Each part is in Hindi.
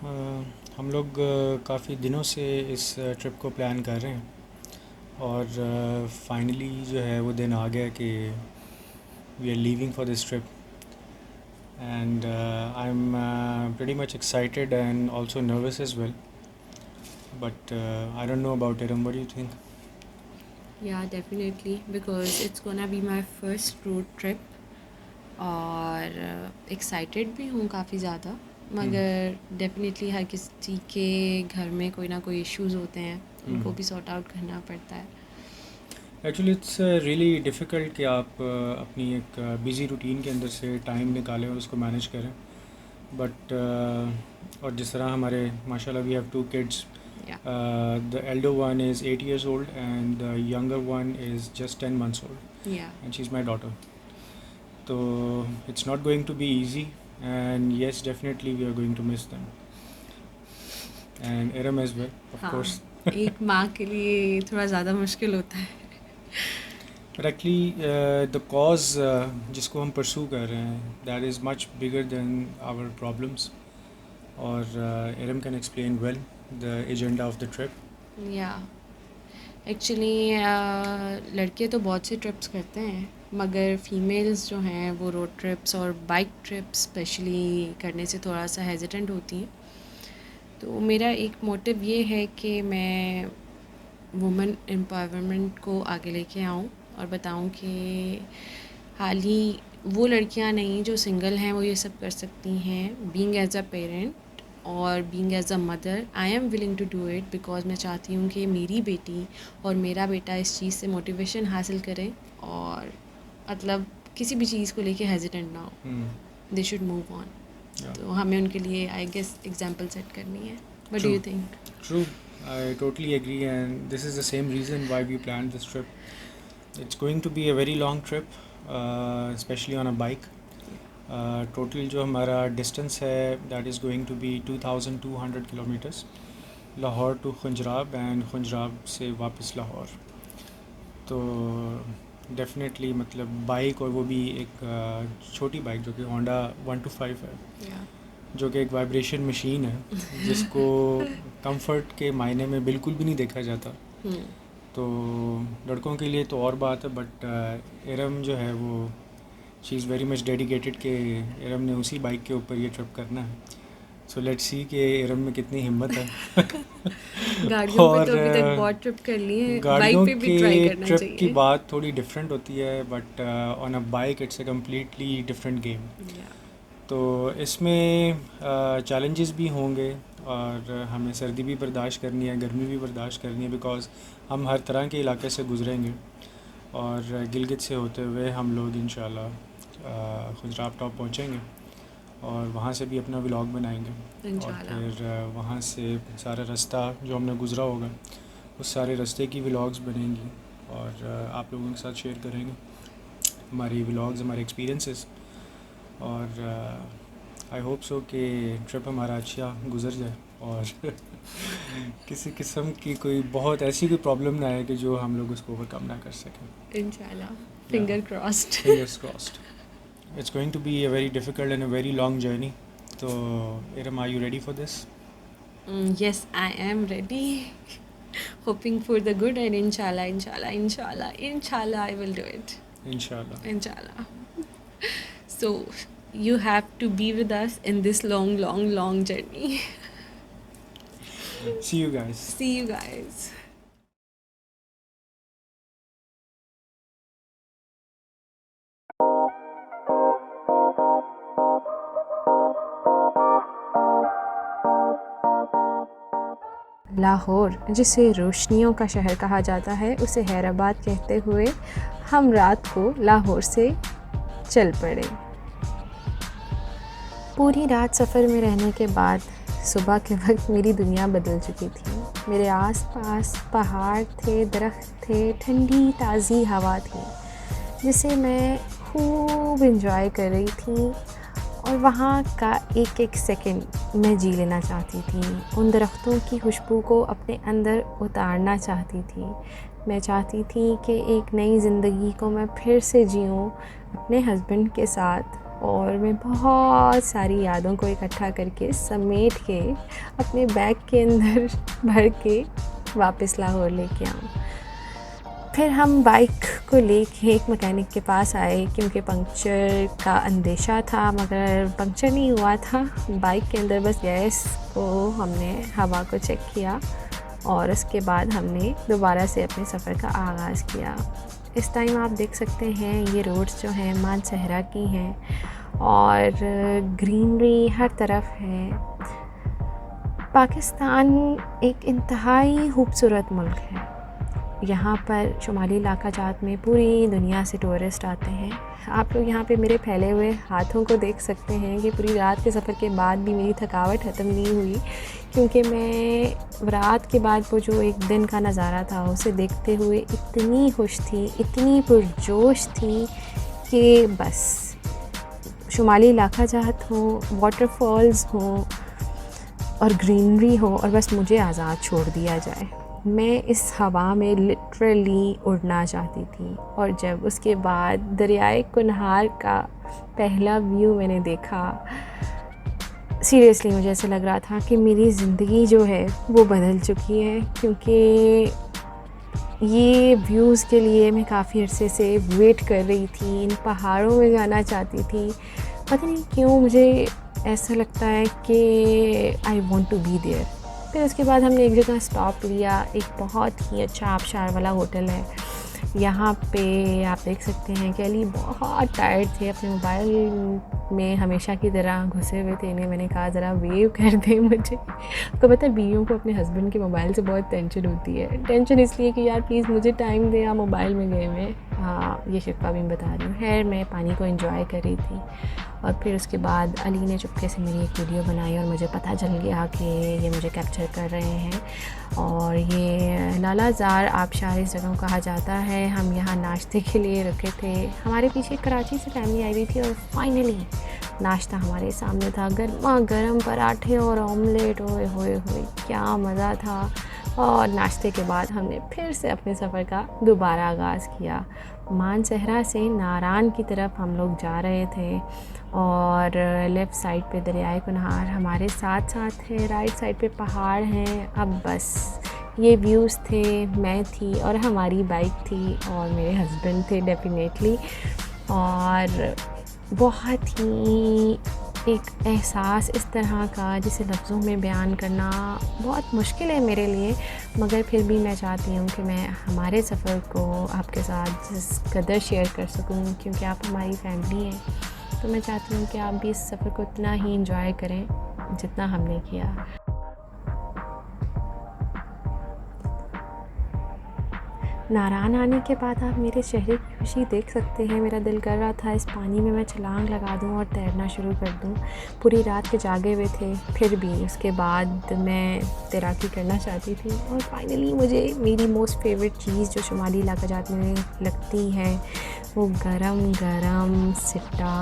अ, हम लोग काफ़ी दिनों से इस ट्रिप को प्लान कर रहे हैं और फाइनली जो है वो दिन आ गया कि we are leaving for this trip and I am pretty much excited and also nervous as well, but I don't know about Iram. What do you think? Yeah, definitely, because it's gonna be my first road trip और एक्साइटेड भी हूँ काफ़ी ज़्यादा। मगर डेफिनेटली हर किसी के घर में कोई ना कोई इश्यूज़ होते हैं, उनको भी सॉर्ट आउट करना पड़ता है। एक्चुअली इट्स रियली डिफ़िकल्ट कि आप अपनी एक बिज़ी रूटीन के अंदर से टाइम निकालें और उसको मैनेज करें, बट और जिस तरह हमारे माशाल्लाह वी हैव टू किड्स. या The elder one is 8 years old and the younger one is just 10 months old, या and she's my daughter. So it's not going to be easy, and yes, definitely we are going to miss them. And Iram as well, of हाँ, course. एक माँ के लिए थोड़ा ज़्यादा मुश्किल होता है। But actually, the cause जिसको हम pursue कर रहे हैं, that is much bigger than our problems. और Iram can explain well the agenda of the trip. या एक्चुअली लड़के तो बहुत से ट्रिप्स करते हैं, मगर फीमेल्स जो हैं वो रोड ट्रिप्स और बाइक ट्रिप्स स्पेशली करने से थोड़ा सा हेजिटेंट होती हैं। तो मेरा एक मोटिव ये है कि मैं वुमेन एम्पावरमेंट को आगे लेके आऊँ और बताऊँ कि हाल ही वो लड़कियाँ नहीं जो सिंगल हैं वो ये सब कर सकती हैं, बीइंग एज अ पेरेंट और being as a mother. I am willing to do it because मैं चाहती हूँ कि मेरी बेटी और मेरा बेटा इस चीज़ से मोटिवेशन हासिल करें और मतलब किसी भी चीज़ को लेके हेजिटेंट ना हो, they should move on. Yeah. तो हमें उनके लिए आई गेस एग्जाम्पल सेट करनी है। What do True. You think? True, I totally agree, and this is the same reason why we planned this trip. It's going to be a very long trip, especially on a bike. Total जो हमारा distance है, that is going to be 2,200 kilometers. Lahore to Khunjerab and Khunjerab से वापस लाहौर. तो डेफिनेटली मतलब बाइक, और वो भी एक छोटी बाइक जो कि होंडा 125 है, या जो कि एक वाइब्रेशन मशीन है जिसको कंफर्ट के मायने में बिल्कुल भी नहीं देखा जाता. तो लड़कों के लिए तो और बात है, बट इरम जो है वो she is very much dedicated कि इरम ने उसी बाइक के ऊपर ये ट्रिप करना है. सो लेट्स सी कि इरम में कितनी हिम्मत है. गाड़ियों पे तो और अभी तक बहुत ट्रिप कर लिए हैं, बाइक गाड़ियों पे भी के ट्राई करना ट्रिप की चाहिए। बात थोड़ी डिफरेंट होती है, but on a bike it's a completely different game. या तो इसमें चैलेंजेस भी होंगे, और हमें सर्दी भी बर्दाश्त करनी है, गर्मी भी बर्दाश्त करनी है, बिकॉज़ हम हर तरह के इलाके से गुजरेंगे. और गिलगित से होते हुए हम लोग इंशाल्लाह खुजराब टॉप पहुँचेंगे और वहाँ से भी अपना व्लॉग बनाएंगे. और इंशाल्लाह। फिर वहाँ से सारा रास्ता जो हमने गुज़रा होगा, उस सारे रास्ते की व्लॉग्स बनेंगी और आप लोगों के साथ शेयर करेंगे हमारी व्लॉग्स, हमारे एक्सपीरियंसेस. और आई होप सो कि ट्रिप हमारा अच्छा गुजर जाए और किसी किस्म की कोई बहुत ऐसी कोई प्रॉब्लम ना आए कि जो हम लोग उसको ओवरकम ना कर सकें. इंशाल्लाह, या, finger crossed. fingers crossed. It's going to be a very difficult and a very long journey. So, Iram, are you ready for this? Yes, I am ready. Hoping for the good, and inshallah, inshallah, inshallah, inshallah, I will do it. Inshallah. Inshallah. So, you have to be with us in this long, long, long journey. See you guys. See you guys. Lahore, जिसे रोशनियों का शहर कहा जाता है, उसे हैदराबाद कहते हुए हम रात को लाहौर से चल पड़े। पूरी रात सफ़र में रहने के बाद सुबह के वक्त मेरी दुनिया बदल चुकी थी। मेरे आसपास पहाड़ थे, दरख्त थे, ठंडी ताज़ी हवा थी जिसे मैं खूब एंजॉय कर रही थी और वहाँ का एक एक सेकंड मैं जी लेना चाहती थी। उन दरख्तों की खुशबू को अपने अंदर उतारना चाहती थी। मैं चाहती थी कि एक नई ज़िंदगी को मैं फिर से जीऊँ अपने हस्बैंड के साथ, और मैं बहुत सारी यादों को इकट्ठा करके समेट के अपने बैग के अंदर भर के वापस लाहौर लेके आऊँ। फिर हम बाइक को लेके एक मैकेनिक के पास आए क्योंकि पंक्चर का अंदेशा था, मगर पंक्चर नहीं हुआ था। बाइक के अंदर बस गैस को हमने हवा को चेक किया और उसके बाद हमने दोबारा से अपने सफ़र का आगाज़ किया। इस टाइम आप देख सकते हैं ये रोड्स जो हैं मानसहरा की हैं और ग्रीनरी हर तरफ है। पाकिस्तान एक इंतहाई खूबसूरत मुल्क है। यहाँ पर शुमाली इलाका जात में पूरी दुनिया से टूरिस्ट आते हैं। आप लोग यहाँ पे मेरे फैले हुए हाथों को देख सकते हैं कि पूरी रात के सफ़र के बाद भी मेरी थकावट ख़त्म नहीं हुई, क्योंकि मैं रात के बाद वो जो एक दिन का नज़ारा था उसे देखते हुए इतनी खुश थी, इतनी पुरजोश थी कि बस शुमाली इलाका जात हो, वाटरफॉल्स हो और ग्रीनरी हो और बस मुझे आज़ाद छोड़ दिया जाए। मैं इस हवा में लिटरली उड़ना चाहती थी। और जब उसके बाद दरियाए कुनहार का पहला व्यू मैंने देखा, सीरियसली मुझे ऐसा लग रहा था कि मेरी ज़िंदगी जो है वो बदल चुकी है, क्योंकि ये व्यूज़ के लिए मैं काफ़ी अरसे से वेट कर रही थी। इन पहाड़ों में जाना चाहती थी। पता नहीं क्यों मुझे ऐसा लगता है कि I want to be there. फिर उसके बाद हमने एक जगह स्टॉप लिया। एक बहुत ही अच्छा आबशार वाला होटल है। यहाँ पे आप देख सकते हैं कि अली बहुत टायर्ड थे, अपने मोबाइल में हमेशा की तरह घुसे हुए थे। इन्हें मैंने कहा ज़रा वेव कर दें मुझे। तो पता है बीवियों को अपने हस्बैंड के मोबाइल से बहुत टेंशन होती है। टेंशन इसलिए कि यार प्लीज़ मुझे टाइम दें, आप मोबाइल में गए हुए। हाँ, ये शिफ़ा भी बता रही हूँ। खैर मैं पानी को एंजॉय कर रही थी और फिर उसके बाद अली ने चुपके से मेरी एक वीडियो बनाई और मुझे पता चल गया कि ये मुझे कैप्चर कर रहे हैं। और ये लालाज़ार आबशार इस जगह को कहा जाता है। हम यहाँ नाश्ते के लिए रुके थे। हमारे पीछे कराची से फैमिली आई हुई थी और फाइनली नाश्ता हमारे सामने था। गर्मा गर्म पराठे और ऑमलेट, ओए होए होए क्या मज़ा था। और नाश्ते के बाद हमने फिर से अपने सफ़र का दोबारा आगाज़ किया। मानसहरा से नारान की तरफ हम लोग जा रहे थे और लेफ़्ट साइड पे दरियाए कुनहार हमारे साथ साथ है, राइट साइड पे पहाड़ हैं। अब बस ये व्यूज़ थे, मैं थी और हमारी बाइक थी और मेरे हस्बैंड थे डेफिनेटली। और बहुत ही एक एहसास इस तरह का जिसे लफ्ज़ों में बयान करना बहुत मुश्किल है मेरे लिए, मगर फिर भी मैं चाहती हूँ कि मैं हमारे सफ़र को आपके साथ जिस कदर शेयर कर सकूँ, क्योंकि आप हमारी फैमिली हैं। तो मैं चाहती हूँ कि आप भी इस सफ़र को उतना ही इंजॉय करें जितना हमने किया। नारान आने के बाद आप मेरे चेहरे की खुशी देख सकते हैं। मेरा दिल कर रहा था इस पानी में मैं छलांग लगा दूं और तैरना शुरू कर दूं। पूरी रात के जागे हुए थे, फिर भी उसके बाद मैं तैराकी करना चाहती थी। और फाइनली मुझे मेरी मोस्ट फेवरेट चीज़ जो शुमाली इलाका जात में लगती है वो गरम गरम सिट्टा,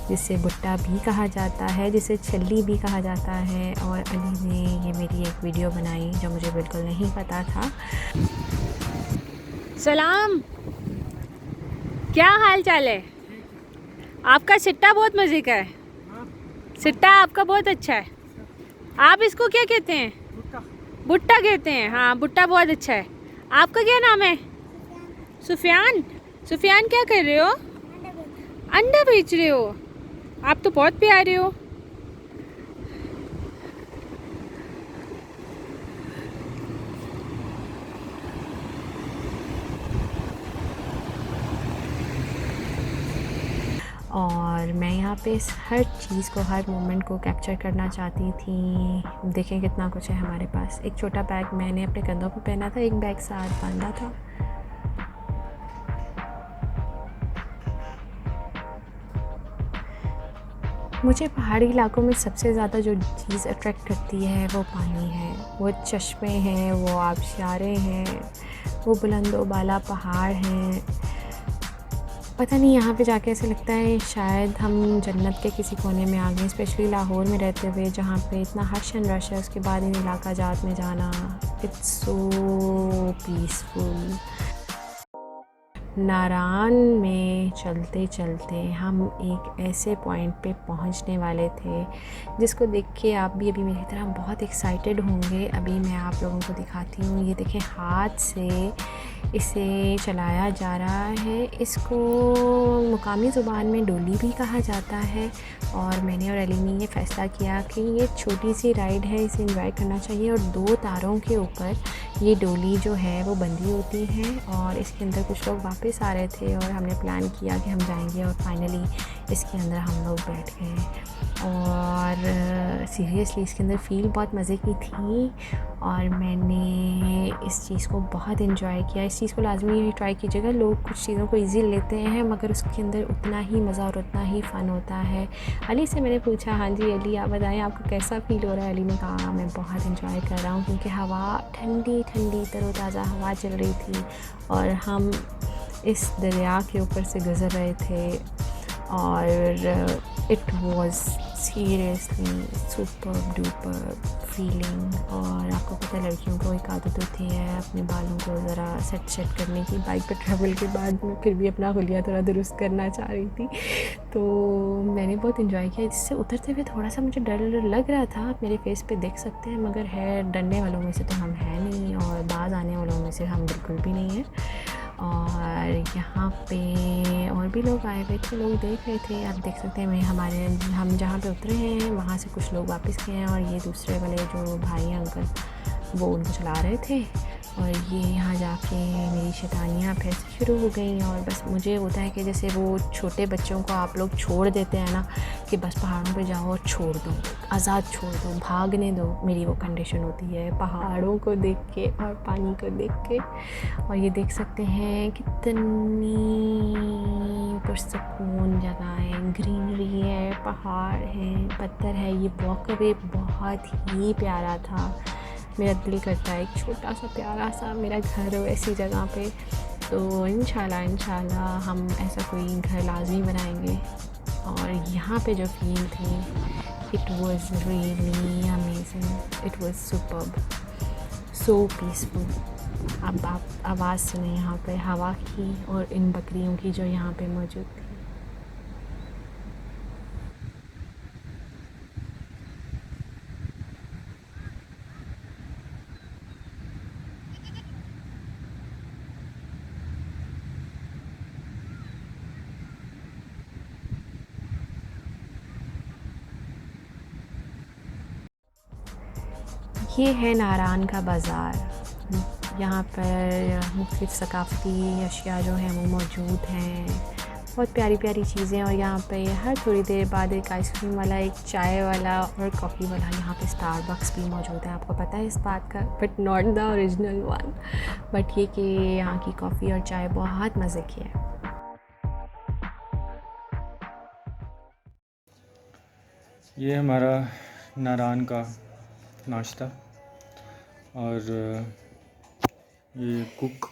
जिसे भुट्टा भी कहा जाता है, जिसे छल्ली भी कहा जाता है। और अली ने ये मेरी एक वीडियो बनाई जो मुझे बिल्कुल नहीं पता था। सलाम, क्या हाल चाल है? आपका सिट्टा बहुत मज़े का है। सिट्टा आपका बहुत अच्छा है। आप इसको क्या कहते हैं? भुट्टा कहते हैं। हाँ, भुट्टा बहुत अच्छा है। आपका क्या नाम है? सुफियान। सुफियान क्या कर रहे हो? अंडा बेच रहे हो? आप तो बहुत प्यारे हो। और मैं यहाँ पे इस हर चीज़ को, हर मोमेंट को कैप्चर करना चाहती थी। देखें कितना कुछ है हमारे पास। एक छोटा बैग मैंने अपने कंधों पे पहना था, एक बैग साथ बांधा था। मुझे पहाड़ी इलाकों में सबसे ज़्यादा जो चीज़ अट्रैक्ट करती है वो पानी है, वो चश्मे हैं, वो आबशारें हैं, वो बुलंदो बाला पहाड़ हैं। पता नहीं यहाँ पे जाके ऐसे लगता है शायद हम जन्नत के किसी कोने में आ गए, स्पेशली लाहौर में रहते हुए जहाँ पे इतना हर्श एंड रश है। उसके बाद इन इलाका जात में जाना, इट्स सो पीसफुल। नारान में चलते चलते हम एक ऐसे पॉइंट पे पहुंचने वाले थे जिसको देख के आप भी अभी मेरी तरह बहुत एक्साइटेड होंगे। अभी मैं आप लोगों को दिखाती हूँ। ये देखें, हाथ से इसे चलाया जा रहा है। इसको मुकामी ज़ुबान में डोली भी कहा जाता है और मैंने और अली ने ये फ़ैसला किया कि ये छोटी सी राइड है, इसे एंजॉय करना चाहिए। और 2 तारों के ऊपर ये डोली जो है वो बंधी होती है और इसके अंदर कुछ लोग वापस आ रहे थे और हमने प्लान किया कि हम जाएंगे और फाइनली इसके अंदर हम लोग बैठ गए। और सीरियसली इसके अंदर फ़ील बहुत मज़े की थी और मैंने इस चीज़ को बहुत एंजॉय किया। इस चीज़ को लाजमी ट्राई कीजिएगा। लोग कुछ चीज़ों को ईज़ी लेते हैं मगर उसके अंदर उतना ही मज़ा और उतना ही फ़न होता है। अली से मैंने पूछा, हाँ जी अली आप बताएं आपको कैसा फ़ील हो रहा है। अली ने कहा मैं बहुत एंजॉय कर रहा हूँ क्योंकि हवा ठंडी ठंडी तरोताज़ा हवा चल रही थी और हम इस दरिया के ऊपर से गुज़र रहे थे और it was seriously super duper feeling. और आपको पता है लड़कियों को एक आदत होती है अपने बालों को ज़रा सेट करने की। बाइक पर ट्रैवल के बाद मैं फिर भी अपना हुलिया थोड़ा दुरुस्त करना चाह रही थी, तो मैंने बहुत इन्जॉय किया। जिससे उतरते हुए थोड़ा सा मुझे डर लग रहा था, आप मेरे फेस पे देख सकते हैं, मगर है डरने वालों में से तो हम हैं नहीं और बाज आने वालों में से हम बिल्कुल भी नहीं हैं। और यहाँ पे और भी लोग आए हुए थे, लोग देख रहे थे। आप देख सकते हैं हम जहाँ पे उतरे हैं वहाँ से कुछ लोग वापस गए हैं और ये दूसरे वाले जो भाई अंकल वो उनको चला रहे थे और ये यहाँ जाके मेरी शैतानियाँ फिर से शुरू हो गई। और बस मुझे होता है कि जैसे वो छोटे बच्चों को आप लोग छोड़ देते हैं ना कि बस पहाड़ों पे जाओ और छोड़ दो, आज़ाद छोड़ दो, भागने दो, मेरी वो कंडीशन होती है पहाड़ों को देख के और पानी को देख के। और ये देख सकते हैं कितनी पुरसकून जगह है, ग्रीनरी है, पहाड़ हैं, पत्थर है। ये वॉकवे बहुत ही प्यारा था। मेरा दिल करता है एक छोटा सा प्यारा सा मेरा घर हो ऐसी जगह पे। तो इंशाल्लाह हम ऐसा कोई घर लाजमी बनाएंगे। और यहाँ पे जो फील थी, it was really amazing, it was superb, so peaceful. अब आप आवाज़ सुने यहाँ पे हवा की और इन बकरियों की जो यहाँ पे मौजूद थी। ये है नारान का बाज़ार। यहाँ पर मुख्तलिफ़ सकाफ़ती अशिया जो हैं वो मौजूद हैं, बहुत प्यारी प्यारी चीज़ें। और यहाँ पे हर थोड़ी देर बाद एक आइसक्रीम वाला, एक चाय वाला और कॉफ़ी वाला, यहाँ पे स्टारबक्स भी मौजूद है। आपको पता है इस बात का, but not the original one. But ये कि यहाँ की कॉफ़ी और चाय बहुत मज़े की है। ये हमारा नारान का नाश्ता और ये कुक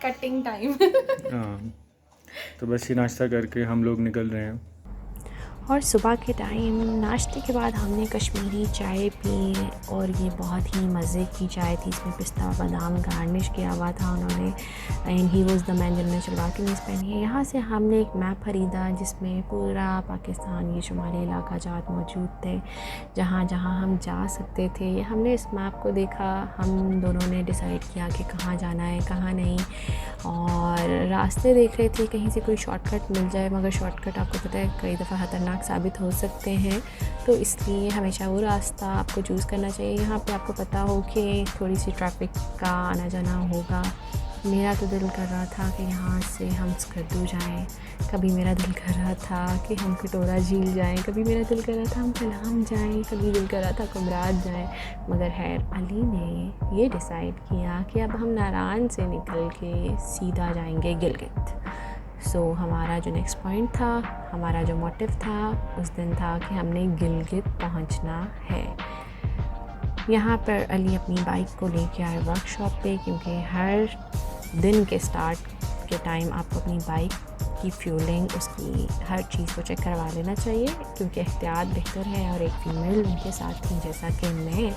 कटिंग टाइम। हाँ, तो बस ये नाश्ता करके हम लोग निकल रहे हैं। और सुबह के टाइम नाश्ते के बाद हमने कश्मीरी चाय पी और ये बहुत ही मज़े की चाय थी। इसमें पिस्ता बादाम गार्निश किया हुआ था उन्होंने। And he was the man जिन्होंने शलवार कमीज़ पहनी है। यहाँ से हमने एक मैप ख़रीदा जिसमें पूरा पाकिस्तान, ये शुमाली इलाका जात मौजूद थे, जहाँ जहाँ हम जा सकते थे। हमने इस मैप को देखा, हम दोनों ने डिसाइड किया कि कहाँ जाना है कहाँ नहीं। और रास्ते देख रहे थे कहीं से कोई शॉर्टकट मिल जाए, मगर शॉर्टकट आपको पता है कई दफ़ा ख़तरनाक साबित हो सकते हैं, तो इसलिए हमेशा वो रास्ता आपको चूज़ करना चाहिए यहाँ पे आपको पता हो कि थोड़ी सी ट्रैफिक का आना जाना होगा। मेरा तो दिल कर रहा था कि यहाँ से हम स्कर्दू जाएं, कभी मेरा दिल कर रहा था कि हम कटोरा झील जाएं, कभी मेरा दिल कर रहा था हम कलाम जाएं, कभी दिल कर रहा था कुमरात जाएं। मगर खैर अली ने ये डिसाइड किया कि अब हम नारान से निकल के सीधा जाएंगे गिलगित। सो हमारा जो नेक्स्ट पॉइंट था, हमारा जो मोटिव था उस दिन था कि हमने गिलगित पहुंचना है। यहाँ पर अली अपनी बाइक को लेके आए वर्कशॉप पे, क्योंकि हर दिन के स्टार्ट के टाइम आपको अपनी बाइक उसकी फ्यूलिंग, उसकी हर चीज़ को चेक करवा लेना चाहिए, क्योंकि एहतियात बेहतर है। और एक फ़ीमेल उनके साथ थी जैसा कि मैं,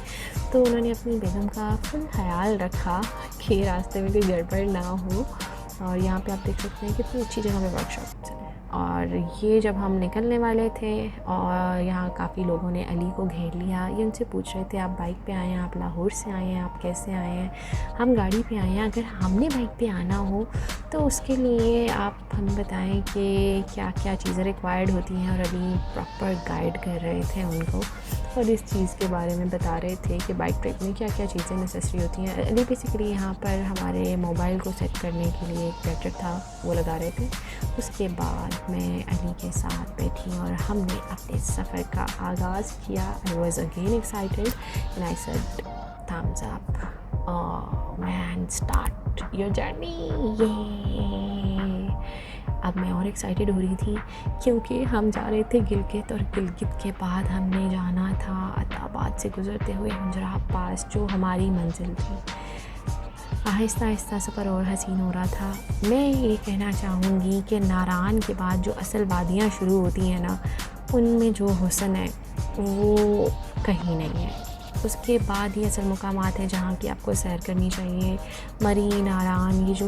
तो उन्होंने अपनी बेगम का फुल ख्याल रखा कि रास्ते में कोई गड़बड़ ना हो। और यहाँ पे आप देख सकते हैं कितनी अच्छी जगह पे वर्कशॉप्स हैं। और ये जब हम निकलने वाले थे और यहाँ काफ़ी लोगों ने अली को घेर लिया, ये उनसे पूछ रहे थे आप बाइक पे आए हैं, आप लाहौर से आए हैं, आप कैसे आए हैं? हम गाड़ी पे आए हैं। अगर हमने बाइक पे आना हो तो उसके लिए आप हमें बताएं कि क्या क्या चीज़ें रिक्वायर्ड होती हैं। और अली प्रॉपर गाइड कर रहे थे उनको और इस चीज़ के बारे में बता रहे थे कि बाइक ट्रिप में क्या क्या चीज़ें नेसेसरी होती हैं। अली बेसिकली यहाँ पर हमारे मोबाइल को सेट करने के लिए एक गैजेट था, वो लगा रहे थे। उसके बाद मैं अली के साथ बैठी और हमने अपने सफ़र का आगाज़ किया। I was again excited and I said thumbs up, man start your journey. ये अब मैं और एक्साइटेड हो रही थी क्योंकि हम जा रहे थे गिलगित, और गिलगित के बाद हमने जाना था अताबाद से गुज़रते हुए हुंजराह पास, जो हमारी मंजिल थी। आहिस्ता आहिस्ता सफ़र और हसीन हो रहा था। मैं ये कहना चाहूँगी कि नारान के बाद जो असल वादियाँ शुरू होती हैं ना, उनमें जो हुस्न है वो कहीं नहीं है। उसके बाद ही असल मुकामात हैं जहाँ की आपको सैर करनी चाहिए। मरी, नारान, ये जो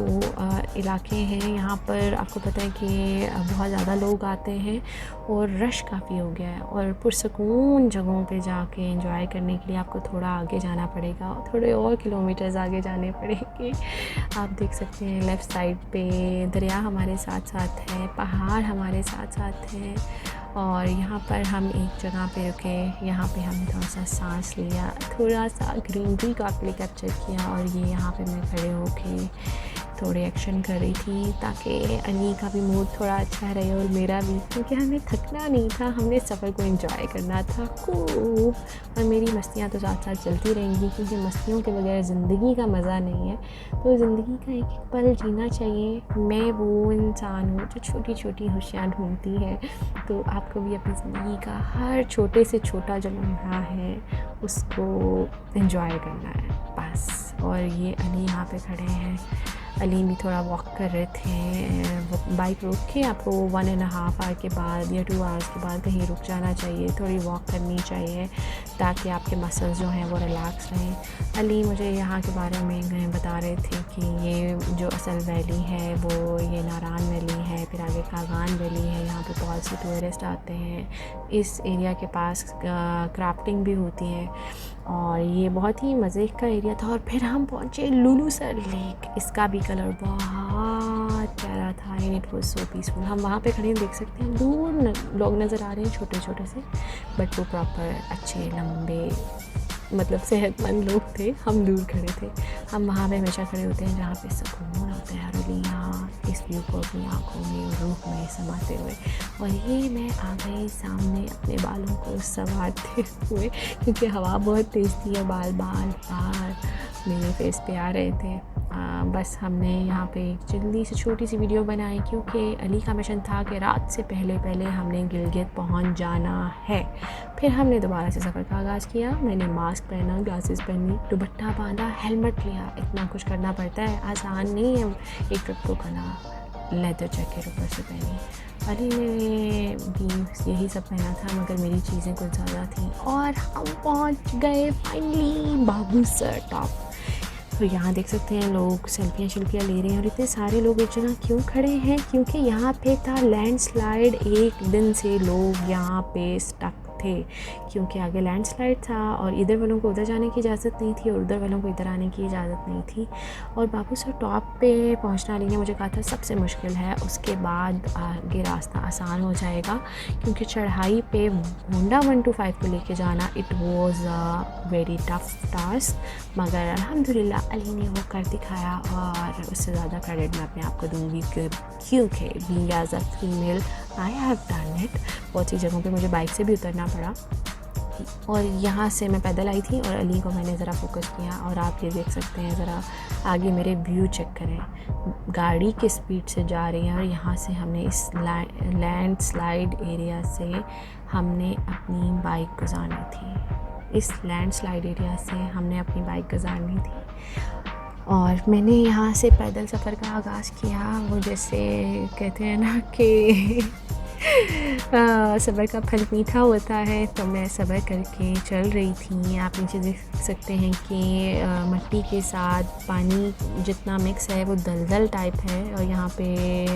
इलाके हैं, यहाँ पर आपको पता है कि बहुत ज़्यादा लोग आते हैं और रश काफ़ी हो गया है। और पुरसकून जगहों पे जाके एंजॉय करने के लिए आपको थोड़ा आगे जाना पड़ेगा, थोड़े और किलोमीटर्स आगे जाने पड़ेंगे। आप देख सकते हैं लेफ़्ट साइड पे दरिया हमारे साथ साथ है, पहाड़ हमारे साथ साथ हैं। और यहाँ पर हम एक जगह पे रुके, यहाँ पे हमने थोड़ा सा सांस लिया, थोड़ा सा ग्रीनरी को आपके लिए कैप्चर किया। और ये यहाँ पे मैं खड़े होके थोड़े एक्शन कर रही थी ताकि अली का भी मूड थोड़ा अच्छा रहे और मेरा भी, क्योंकि हमें थकना नहीं था, हमने सफ़र को एंजॉय करना था खूब। और मेरी मस्तियाँ तो साथ साथ चलती रहेंगी, क्योंकि मस्तियों के बगैर ज़िंदगी का मज़ा नहीं है। तो ज़िंदगी का एक एक पल जीना चाहिए। मैं वो इंसान हूँ जो छोटी छोटी खुशियाँ ढूंढती है, तो आपको भी अपनी ज़िंदगी का हर छोटे से छोटा जो लम्हा है उसको एंजॉय करना है बस। और ये अली यहाँ पे खड़े हैं, अली भी थोड़ा वॉक कर रहे थे। वो बाइक रोक के आपको 1.5 आवर के बाद या 2 आवर्स के बाद कहीं रुक जाना चाहिए, थोड़ी वॉक करनी चाहिए ताकि आपके मसल्स जो हैं वो रिलैक्स रहें। अली मुझे यहाँ के बारे में बता रहे थे कि ये जो असल वैली है वो ये नारान वैली है, फिर आगे कागान वैली है। यहाँ पे बहुत से टूरिस्ट आते हैं। इस एरिया के पास क्राफ्टिंग भी होती है और ये बहुत ही मज़े का एरिया था। और फिर हम पहुँचे लुलूसर लेक, इसका भी कलर बहुत प्यारा था and it was so peaceful. हम वहाँ पे खड़े देख सकते हैं, दूर लोग नज़र आ रहे हैं छोटे छोटे से, बट वो प्रॉपर अच्छे लंबे मतलब सेहतमंद लोग थे। हम दूर खड़े थे। हम वहाँ पे हमेशा खड़े होते हैं जहाँ पे सुकून होता है, और यहाँ इस व्यू को अपनी आँखों में और रूह में समाते हुए। और ये मैं आ गई सामने अपने बालों को संवारते हुए, क्योंकि हवा बहुत तेज़ थी और बाल मेरे फेस पे आ रहे थे। बस हमने यहाँ पे एक जल्दी से छोटी सी वीडियो बनाई, क्योंकि अली का मिशन था कि रात से पहले हमने गिलगित पहुँच जाना है। फिर हमने दोबारा से सफ़र का आगाज़ किया। मैंने मास्क पहना, ग्लासेस पहनी, दुपट्टा बांधा, हेलमेट लिया। इतना कुछ करना पड़ता है, आसान नहीं है एक ट्रिप को करना। लेदर जैकेट ऊपर से पहनी। अली ने भी यही सब पहना था, मगर मेरी चीज़ें कुछ ज़्यादा थी। और हम पहुँच गए फाइनली बाबूसर टॉप। तो यहाँ देख सकते हैं लोग सेल्फियाँ ले रहे हैं। और इतने सारे लोग एक जगह क्यों खड़े हैं? क्योंकि यहाँ पे था लैंडस्लाइड। एक दिन से लोग यहाँ पे स्टक थे, क्योंकि आगे लैंडस्लाइड था और इधर वालों को उधर जाने की इजाज़त नहीं थी और उधर वालों को इधर आने की इजाज़त नहीं थी। और बाबूसर टॉप पे पहुंचना अली ने मुझे कहा था सबसे मुश्किल है, उसके बाद आगे रास्ता आसान हो जाएगा, क्योंकि चढ़ाई पे होंडा 125 को लेके जाना it was a very tough task. मगर अल्हम्दुलिल्लाह अली ने वो कर दिखाया, और उससे ज़्यादा क्रेडिट मैं अपने आप को दूँगी, क्योंकि being as a female I have done it. बहुत सी जगहों पे मुझे बाइक से भी उतरना पड़ा, और यहाँ से मैं पैदल आई थी और अली को मैंने ज़रा फोकस किया। और आप ये देख सकते हैं, ज़रा आगे मेरे व्यू चेक करें, गाड़ी की स्पीड से जा रही है। और यहाँ से हमने इस लैंडस्लाइड एरिया से हमने अपनी बाइक गुजारनी थी। इस लैंडस्लाइड एरिया से हमने अपनी बाइक गुजारनी थी। और मैंने यहाँ से पैदल सफ़र का आगाज़ किया। वो जैसे कहते हैं ना कि सब्र का फल मीठा होता है, तो मैं सब्र करके चल रही थी। आप नीचे देख सकते हैं कि मिट्टी के साथ पानी जितना मिक्स है वो दलदल टाइप है, और यहाँ पे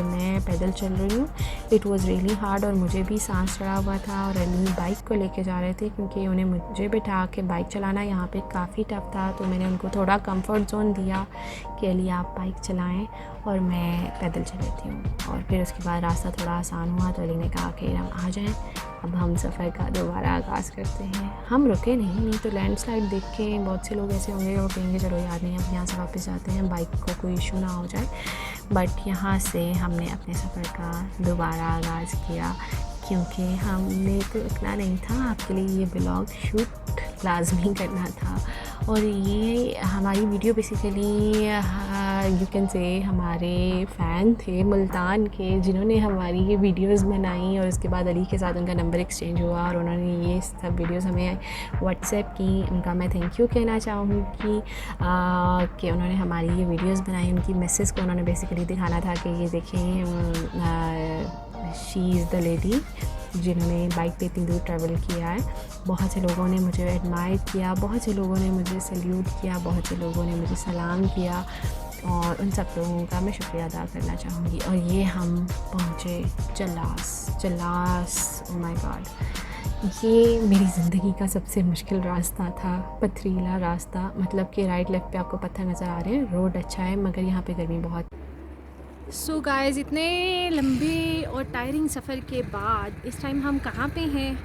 मैं पैदल चल रही हूँ। इट वाज़ रियली हार्ड, और मुझे भी सांस चढ़ा हुआ था। और अली बाइक को लेके जा रहे थे, क्योंकि उन्हें मुझे बिठा के बाइक चलाना यहाँ पे काफ़ी टफ था। तो मैंने उनको थोड़ा कंफर्ट जोन दिया कि अली आप बाइक चलाएं और मैं पैदल चल लेती हूँ। और फिर उसके बाद रास्ता थोड़ा आसान हुआ, तो अली ने कहा कि हम आ जाएं, अब हम सफ़र का दोबारा आगाज़ करते हैं। हम रुके नहीं तो लैंडस्लाइड देख के बहुत से लोग ऐसे होंगे वो कहेंगे चलो यार नहीं, अब यहाँ से वापस जाते हैं, बाइक को कोई इशू ना हो जाए। बट यहाँ से हमने अपने सफ़र का दोबारा आगाज़ किया, क्योंकि हमने तो इतना नहीं था, आपके लिए ये ब्लॉग शूट लाजमी करना था। और ये हमारी video basically you can say हमारे फ़ैन थे मुल्तान के, जिन्होंने हमारी ये वीडियोस बनाई, और उसके बाद अली के साथ उनका नंबर एक्सचेंज हुआ और उन्होंने ये सब वीडियोस हमें व्हाट्सएप की। उनका मैं थैंक यू कहना चाहूँगी कि उन्होंने हमारी ये वीडियोस बनाई। उनकी मैसेज को उन्होंने बेसिकली दिखाना था कि ये देखें, शी इज़ द लेडी जिन्होंने बाइक पे इतनी दूर ट्रैवल किया है। बहुत से लोगों ने मुझे एडमायर किया, बहुत से लोगों ने मुझे सल्यूट किया, बहुत से लोगों ने मुझे सलाम किया, और उन सब लोगों का मैं शुक्रिया अदा करना चाहूँगी। और ये हम पहुँचे चलास। ओह माय गॉड, ये मेरी ज़िंदगी का सबसे मुश्किल रास्ता था, पथरीला रास्ता। मतलब कि राइट लेफ़्ट पे आपको पत्थर नज़र आ रहे हैं, रोड अच्छा है मगर यहाँ पे गर्मी बहुत। सो गाइस, इतने लंबे और टायरिंग सफ़र के बाद इस टाइम हम कहाँ पे हैं?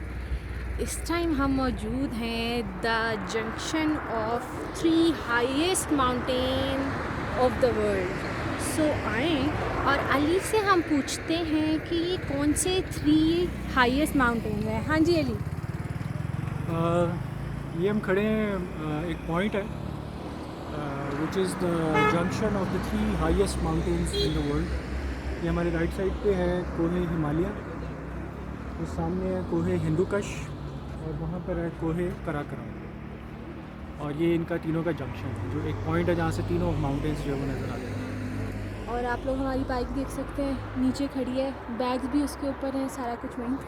इस टाइम हम मौजूद हैं the junction of 3 highest mountain of the world. So आए और अली से हम पूछते हैं कि ये कौन से 3 हाईएस्ट माउंटेन हैं। हाँ जी अली। ये हम खड़े हैं, एक पॉइंट है which is the junction of the 3 highest mountains in the world. ये हमारे राइट साइड पे है कोहे हिमालय, उस सामने है कोहे हिंदुकश, और वहाँ पर है कोहे कराकरम। और ये इनका तीनों का जंक्शन है, जो एक पॉइंट है जहाँ से तीनों माउंटेन्स जो है वो नज़र आते हैं। और आप लोग हमारी बाइक देख सकते हैं, नीचे खड़ी है, बैग्स भी उसके ऊपर हैं, सारा कुछ वहीं पे।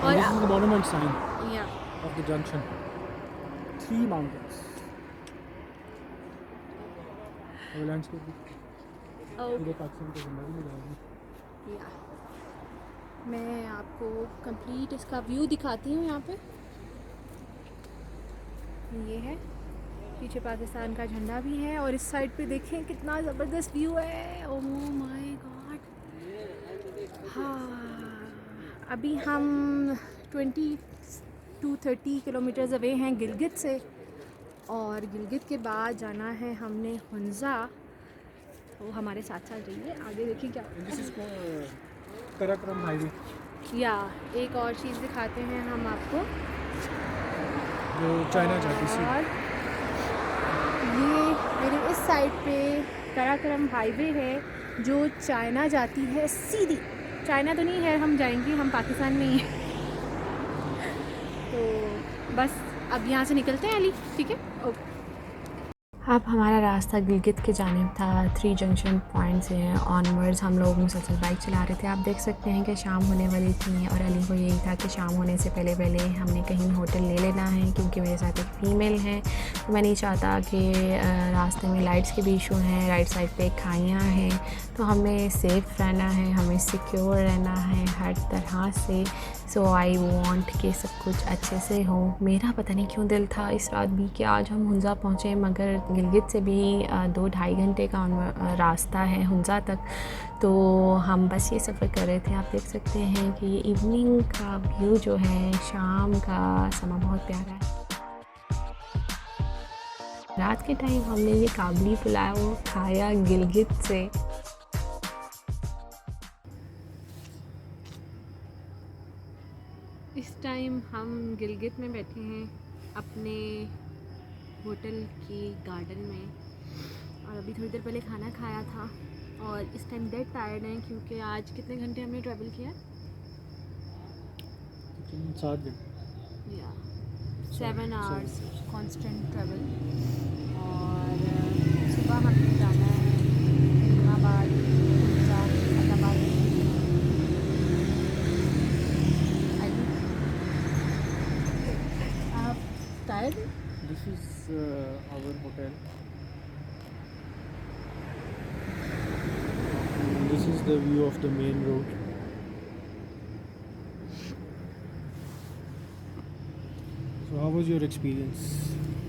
और this is the monument sign या ऑफ द जंक्शन, 3 माउंटेन्स। और लैंडस्केप पूरे पाकिस्तान के झंडा भी लगाएंगे। या मैं आपको कंप्लीट इसका व्यू दिखाती हूँ। यहाँ पे ये है, पीछे पाकिस्तान का झंडा भी है, और इस साइड पे देखें कितना ज़बरदस्त व्यू है। ओह माय गॉड। हाँ, अभी हम 20 to 30 किलोमीटर्स अवे हैं गिलगित से, और गिलगित के बाद जाना है हमने हुंज़ा। तो हमारे साथ साथ रहिए, आगे देखिए क्या। दिस इज कराकरम हाईवे, या एक और चीज़ दिखाते हैं हम आपको, जो चाइना जाती सी। और ये मेरे इस साइड पे कराकरम हाईवे है जो चाइना जाती है सीधी। चाइना तो नहीं है, हम जाएंगे, हम पाकिस्तान में ही हैं। तो बस अब यहाँ से निकलते हैं अली, ठीक है? ओके। अब हमारा रास्ता गिलगित की जानिब था। 3 जंक्शन पॉइंट से ऑनवर्ड्स हम लोग मुसलसल बाइक चला रहे थे। आप देख सकते हैं कि शाम होने वाली थी, और अली को यही था कि शाम होने से पहले पहले हमने कहीं होटल ले लेना है, क्योंकि मेरे साथ एक फ़ीमेल है, तो मैं नहीं चाहता कि रास्ते में लाइट्स के भी इशू हैं, राइट साइड पे खाइयाँ हैं, तो हमें सेफ़ रहना है, हमें सिक्योर रहना है हर तरह से। सो आई वॉन्ट कि सब कुछ अच्छे से हो। मेरा पता नहीं क्यों दिल था इस रात भी कि आज हम हुंज़ा पहुँचे, मगर गिलगित से भी 2-2.5 घंटे का रास्ता है हुंज़ा तक। तो हम बस ये सफ़र कर रहे थे। आप देख सकते हैं कि ये इवनिंग का व्यू जो है, शाम का समा बहुत प्यारा है। रात के टाइम हमने ये काबली पुलाव खाया गिलगित से। इस टाइम हम गिलगित में बैठे हैं अपने होटल की गार्डन में, और अभी थोड़ी देर पहले खाना खाया था, और इस टाइम डेड टायर्ड हैं, क्योंकि आज कितने घंटे हमने ट्रैवल किया? 7 घंटे। या 7 आवर्स कांस्टेंट ट्रैवल। और सुबह हमने जाना है इस्लामाबाद, हुंजा, अहमदाबाद। आप tired? This is our hotel. And this is the view of the main road. So how was your experience?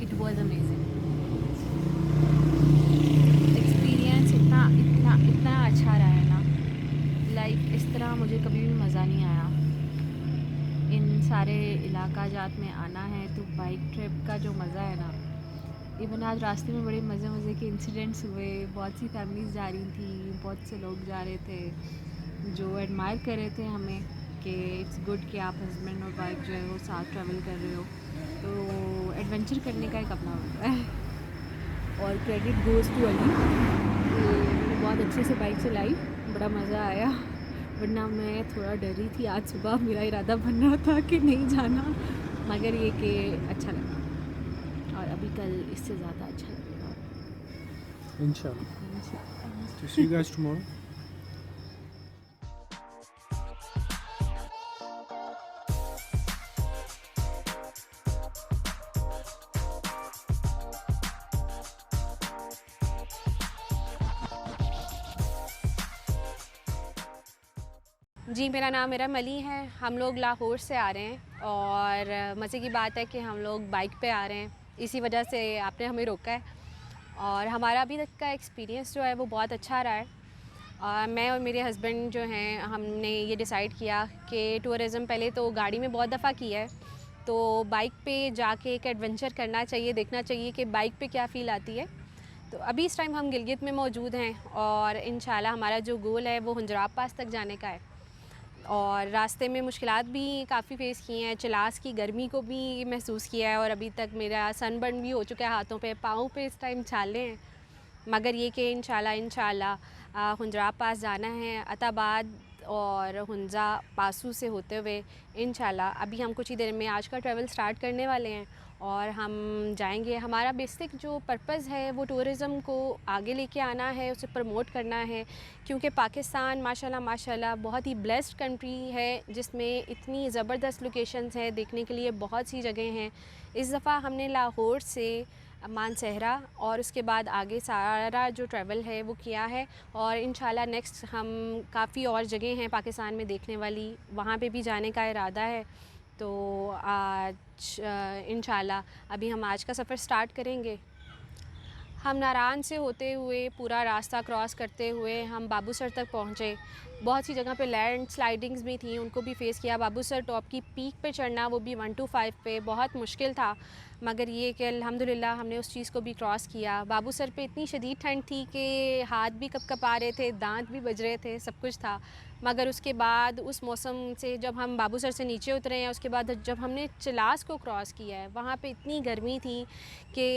It was amazing experience. इतना अच्छा रहा है ना, लाइक इस तरह मुझे कभी भी मज़ा नहीं आया। इन सारे इलाका जात में आना है तो बाइक ट्रिप का जो मज़ा है ना, इवन आज रास्ते में बड़े मज़े के इंसिडेंट्स हुए। बहुत सी फैमिलीज़ जा रही थी, बहुत से लोग जा रहे थे जो एडमायर कर रहे थे हमें कि इट्स गुड कि आप हस्बैंड और वाइफ जो है वो साथ ट्रैवल कर रहे हो। तो एडवेंचर करने का एक अपना होता है। और क्रेडिट गोज़ टू अली, मैंने बहुत अच्छे से बाइक चलाई, बड़ा मज़ा आया। वरना मैं थोड़ा डरी थी। आज सुबह मेरा इरादा बन रहा था कि नहीं जाना, मगर ये कि अच्छा लगा और अभी कल इससे ज़्यादा अच्छा लगेगा। Inshallah. So see you guys tomorrow. जी, मेरा नाम इरम अली है। हम लोग लाहौर से आ रहे हैं और मज़े की बात है कि हम लोग बाइक पे आ रहे हैं, इसी वजह से आपने हमें रोका है। और हमारा अभी तक का एक्सपीरियंस जो है वो बहुत अच्छा रहा है। मैं और मेरे हस्बैंड जो हैं, हमने ये डिसाइड किया कि टूरिज़म पहले तो गाड़ी में बहुत दफ़ा किया है, तो बाइक पे जाके एक एडवेंचर करना चाहिए, देखना चाहिए कि बाइक पे क्या फ़ील आती है। तो अभी इस टाइम हम गिलगित में मौजूद हैं और इंशाल्लाह हमारा जो गोल है वो हुंजराब पास तक जाने का है। और रास्ते में मुश्किलात भी काफ़ी फ़ेस की हैं, चिलास की गर्मी को भी महसूस किया है और अभी तक मेरा सनबर्न भी हो चुका है, हाथों पे पाँव पे इस टाइम छाले हैं। मगर ये कि इंशाल्लाह हुंजराब पास जाना है, अताबाद और हुंजा पासू से होते हुए इंशाल्लाह अभी हम कुछ ही देर में आज का ट्रैवल स्टार्ट करने वाले हैं और हम जाएंगे। हमारा बेसिक जो पर्पज़ है वो टूरिज़म को आगे लेके आना है, उसे प्रमोट करना है, क्योंकि पाकिस्तान माशाल्लाह बहुत ही ब्लेस्ड कंट्री है जिसमें इतनी ज़बरदस्त लोकेशंस हैं, देखने के लिए बहुत सी जगह हैं। इस दफ़ा हमने लाहौर से मानसहरा और उसके बाद आगे सारा जो ट्रैवल है वो किया है और इंशाल्लाह नेक्स्ट हम काफ़ी और जगह हैं पाकिस्तान में देखने वाली, वहाँ पे भी जाने का इरादा है। तो आज इंशाल्लाह अभी हम आज का सफ़र स्टार्ट करेंगे। हम नारान से होते हुए पूरा रास्ता क्रॉस करते हुए हम बाबूसर तक पहुँचे। बहुत सी जगह पे लैंड स्लाइडिंग्स भी थी, उनको भी फ़ेस किया। बाबूसर टॉप की पीक पे चढ़ना, वो भी 125 पे, बहुत मुश्किल था, मगर ये कि अल्हम्दुलिल्लाह हमने उस चीज़ को भी क्रॉस किया। बाबूसर पे इतनी शदीद ठंड थी कि हाथ भी कँपा रहे थे, दांत भी बज रहे थे, सब कुछ था। मगर उसके बाद उस मौसम से जब हम बाबूसर से नीचे उतरे हैं, उसके बाद जब हमने चिलास को क्रॉस किया है, वहाँ पे इतनी गर्मी थी कि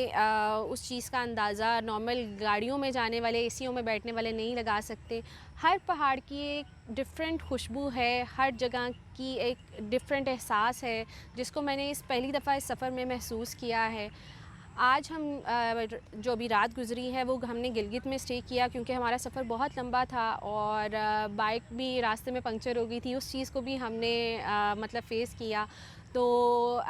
उस चीज़ का अंदाज़ा नॉर्मल गाड़ियों में जाने वाले, एसियों में बैठने वाले नहीं लगा सकते। हर पहाड़ की एक डिफ़रेंट खुशबू है, हर जगह की एक डिफ़रेंट एहसास है, जिसको मैंने इस पहली दफ़ा इस सफ़र में महसूस किया है। आज हम जो अभी रात गुज़री है वो हमने गिलगित में स्टे किया, क्योंकि हमारा सफ़र बहुत लंबा था और बाइक भी रास्ते में पंक्चर हो गई थी, उस चीज़ को भी हमने मतलब फ़ेस किया। तो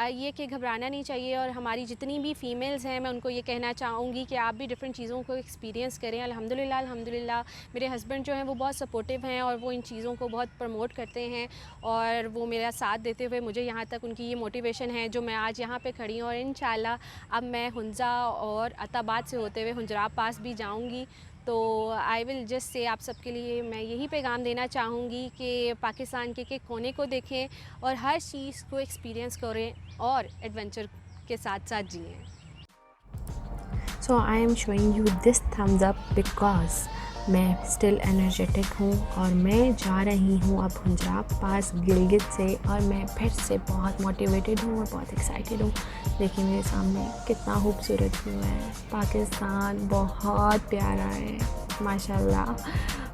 ये कि घबराना नहीं चाहिए और हमारी जितनी भी फ़ीमेल्स हैं मैं उनको ये कहना चाहूँगी कि आप भी डिफ़रेंट चीज़ों को एक्सपीरियंस करें। अल्हम्दुलिल्लाह मेरे हस्बैंड जो हैं वो बहुत सपोर्टिव हैं और वो इन चीज़ों को बहुत प्रमोट करते हैं और वो मेरा साथ देते हुए मुझे यहाँ तक, उनकी ये मोटिवेशन है जो मैं आज यहाँ पे खड़ी हूँ। और इंशाल्लाह अब मैं हुंजा और अताबाद से होते हुए हुंजराब पास भी जाऊँगी। तो आई विल जस्ट से आप सबके लिए मैं यही पैगाम देना चाहूँगी कि पाकिस्तान के कोने को देखें और हर चीज़ को एक्सपीरियंस करें और एडवेंचर के साथ साथ जिएं। So I am showing you this thumbs up because मैं स्टिल एनर्जेटिक हूँ और मैं जा रही हूँ अब हुंजराब पास गिलगित से और मैं फिर से बहुत मोटिवेटेड हूँ और बहुत एक्साइटेड हूँ। देखिए मेरे सामने कितना खूबसूरत व्यू है। पाकिस्तान बहुत प्यारा है। माशाल्लाह